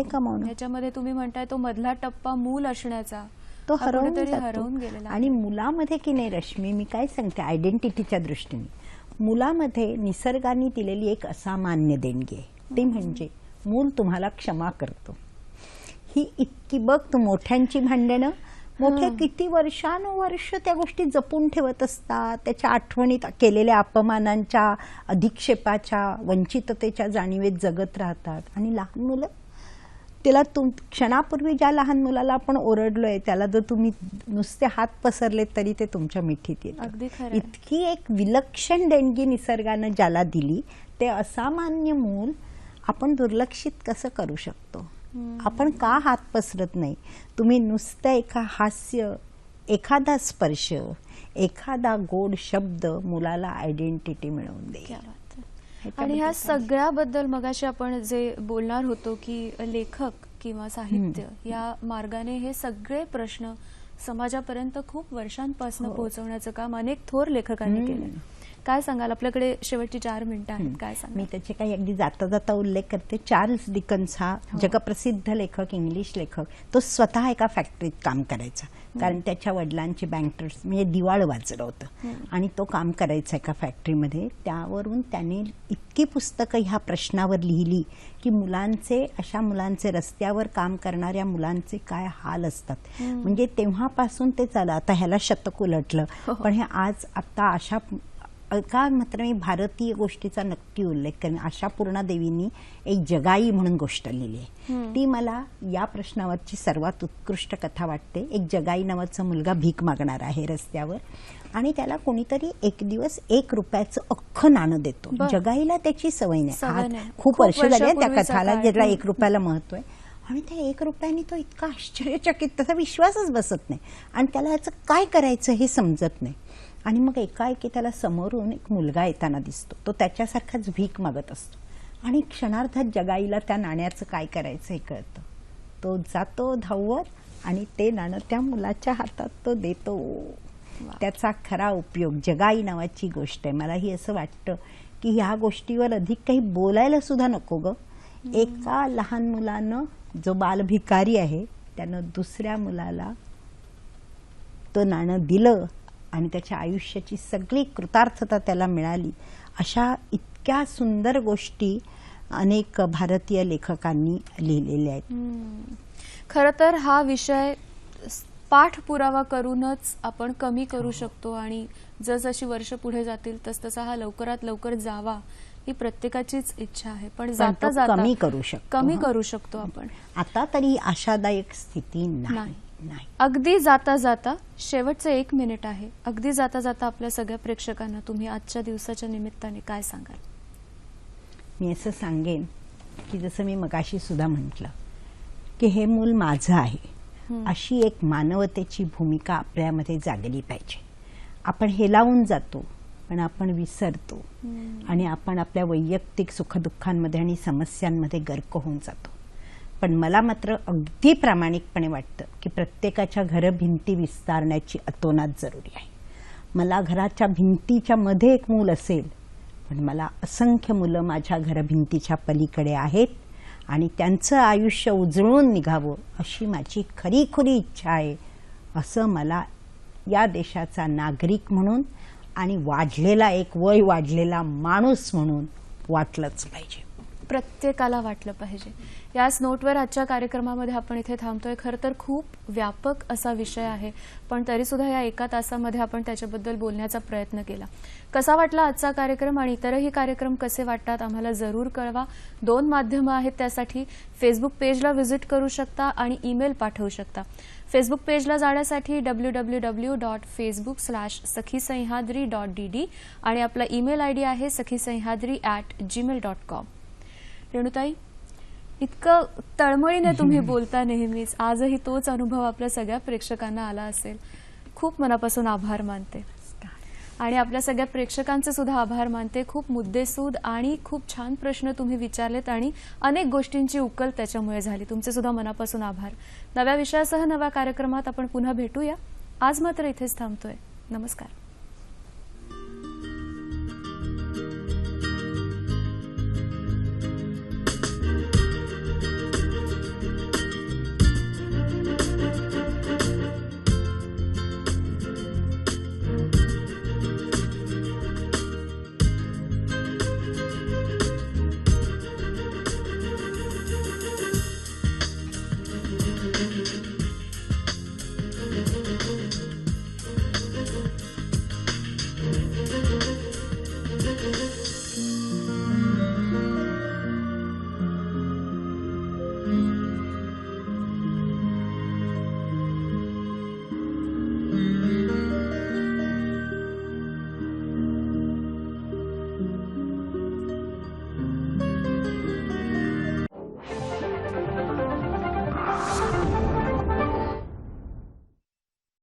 [SPEAKER 1] कमावणं, याच्यामध्ये तुम्ही म्हणताय तो मधला टप्पा मूल असण्याचा
[SPEAKER 2] तो
[SPEAKER 1] हा
[SPEAKER 2] हरवून
[SPEAKER 1] कुठेतरी
[SPEAKER 2] जातो.
[SPEAKER 1] हरवून गेलेला
[SPEAKER 2] आणि
[SPEAKER 1] आहे.
[SPEAKER 2] मुलामध्ये की नाही रश्मी, मी काय सांगते आयडेंटिटीच्या दृष्टीने, मुलामध्ये निसर्गाने दिलेली एक असामान्य देणगी आहे. ती म्हणजे मूल तुम्हाला क्षमा करतो. ही इतकी, बघ तू मोठ्यांची भांडणं, मोठे किती वर्षानुवर्ष त्या गोष्टी जपून ठेवत असतात, त्याच्या आठवणीत केलेल्या अपमानांच्या, अधिक्षेपाच्या, वंचिततेच्या जाणीवेत जगत राहतात. आणि लहान मुलं, त्याला क्षणापूर्वी ज्या लहान मुलाला आपण ओरडलोय त्याला जर तुम्ही नुसते हात पसरले तरी ते तुमच्या मिठीत
[SPEAKER 1] अगदी
[SPEAKER 2] येतं.
[SPEAKER 1] खरं.
[SPEAKER 2] इतकी एक विलक्षण देणगी निसर्गानं ज्याला दिली, ते असामान्य मूल आपण दुर्लक्षित कसं करू शकतो? आपण का हात पसरत नाही? तुम्ही नुसतं एका हास्य, एखादा स्पर्श, एखादा गोड शब्द मुलाला आयडेंटिटी मिळवून देईल.
[SPEAKER 1] आणि ह्या सगळ्याबद्दल मगाशी आपण जे बोलणार होतो की लेखक किंवा साहित्य या मार्गाने हे सगळे प्रश्न समाजापर्यंत खूप वर्षांपासून पोहोचवण्याचं काम अनेक थोर लेखकांनी केलं. काय सांगाल? आपल्याकडे शेवटची 4 मिनिटं आहेत. काय सांगाल?
[SPEAKER 2] मी त्याचे काही अगदी जाता जाता उल्लेख करते. चार्ल्स डिकन्स हा जगप्रसिद्ध लेखक, इंग्लिश लेखक, तो स्वतः एका फॅक्टरीत काम करायचा. कारण त्याच्या वडिलांची बँकर्स म्हणजे दिवाळ वाजलं होतं आणि तो काम करायचा एका फॅक्टरीमध्ये. त्यावरून त्याने इतकी पुस्तकं ह्या प्रश्नावर लिहिली की मुलांचे, अशा मुलांचे, रस्त्यावर काम करणाऱ्या मुलांचे काय हाल असतात. म्हणजे तेव्हापासून ते चाललं. आता ह्याला शतक उलटलं, पण हे आज आता अशा का मात्र मी भारतीय गोष्टीचा नक्की उल्लेख करेन. आशापूर्णा देवींनी एक जगाई म्हणून गोष्ट लिहिली आहे. ती मला या प्रश्नावरची सर्वात उत्कृष्ट कथा वाटते. एक जगाई नावाचा मुलगा भीक मागणार आहे रस्त्यावर आणि त्याला कोणीतरी एक दिवस 1 रुपयाचं अख्खं नाणं देतो. जगाईला त्याची सवय नाही. खूप वर्ष झाली त्या कथाला, ज्याला 1 रुपयाला महत्व आहे. आणि त्या 1 रुपयाने तो इतका आश्चर्यचकित, त्याचा विश्वासच बसत नाही आणि त्याला याचं काय करायचं हे समजत नाही. आणि मग एकाएकी त्याला समोरून एक मुलगा येताना दिसतो. तो त्याच्यासारखाच भीक मागत असतो आणि क्षणार्धात जगाईला त्या नाण्याचं काय करायचं हे कळतं. तो जातो धावत आणि ते नाणं त्या मुलाच्या हातात तो देतो. त्याचा खरा उपयोग जगाई नावाची गोष्ट आहे. मलाही असं वाटतं की ह्या गोष्टीवर अधिक काही बोलायला सुद्धा नको ग. एका लहान मुलानं, जो बालभिकारी आहे, त्यानं दुसऱ्या मुलाला तो नाणं दिलं आणि त्याच्या आयुष्याची सगळी कृतार्थता त्याला मिळाली. अशा इतक्या सुंदर गोष्टी अनेक भारतीय लेखकांनी लिहिलेल्या आहेत.
[SPEAKER 1] खरं तर हा विषय पाठपुरावा करूनच आपण कमी करू शकतो आणि जसजशी वर्ष पुढे जातील तसतसा हा लवकरात लवकर जावा ही प्रत्येकाचीच इच्छा आहे. पण जाता जाता
[SPEAKER 2] कमी करू शकतो.
[SPEAKER 1] कमी करू शकतो आपण.
[SPEAKER 2] आता तरी आशादायक स्थिती नाही.
[SPEAKER 1] अगदी जाता जाता शेवटचं 1 मिनिट आहे. अगदी जाता जाता आपल्या सगळ्या प्रेक्षकांना तुम्ही आजच्या दिवसाच्या निमित्ताने काय सांगाल?
[SPEAKER 2] मी असं सांगेन की जसं मी मगाशी सुद्धा म्हटलं की हे मूल माझं आहे, अशी एक मानवतेची भूमिका आपल्यामध्ये जागली पाहिजे. आपण हेलावून जातो पण आपण विसरतो आणि आपण आपल्या वैयक्तिक सुखदुःखांमध्ये आणि समस्यांमध्ये गर्क होऊन जातो. पण मला मात्र अगदी प्रामाणिकपणे वाटतं की प्रत्येकाच्या घरभिंती विस्तारण्याची अतोनात जरुरी आहे. मला घराच्या भिंतीच्या मध्ये एक मूल असेल, पण मला असंख्य मुलं माझ्या घरभिंतीच्या पलीकडे आहेत आणि त्यांचं आयुष्य उजळून निघावं अशी माझी खरीखुरी इच्छा आहे. असं मला या देशाचा नागरिक म्हणून आणि वाढलेला, एक वय वाढलेला माणूस म्हणून वाटलंच पाहिजे.
[SPEAKER 1] प्रत्येकाला वाटलं पाहिजे. याच नोटवर आजच्या कार्यक्रमामध्ये आपण इथे थांबतोय. खरं तर खूप व्यापक असा विषय आहे, पण तरी सुद्धा या 1 तासामध्ये आपण त्याच्याबद्दल बोलण्याचा प्रयत्न केला. कसा वाटला आजचा कार्यक्रम आणि इतरही कार्यक्रम कसे वाटतात आम्हाला जरूर कळवा. 2 माध्यमं आहेत त्यासाठी. फेसबुक पेजला व्हिजिट करू शकता आणि ईमेल पाठवू शकता. फेसबुक पेजला जाण्यासाठी www.facebook/sakhisayhadri.dd आणि आपला ईमेल आयडी आहे sakhisayhadri@gmail.com. रेणुताई, इतकं तळमळीने तुम्ही बोलता नेहमीच. आजही तोच अनुभव आपल्या सगळ्या प्रेक्षकांना आला असेल. खूप मनापासून आभार मानते आणि आपल्या सगळ्या प्रेक्षकांचे सुद्धा आभार मानते. खूप मुद्देसूद आणि खूप छान प्रश्न तुम्ही विचारलेत आणि अनेक गोष्टींची उकल त्याच्यामुळे झाली. तुमचे सुद्धा मनापासून आभार. नव्या विषयासह नव्या कार्यक्रमात आपण पुन्हा भेटूया. आज मात्र इथेच थांबतोय. नमस्कार.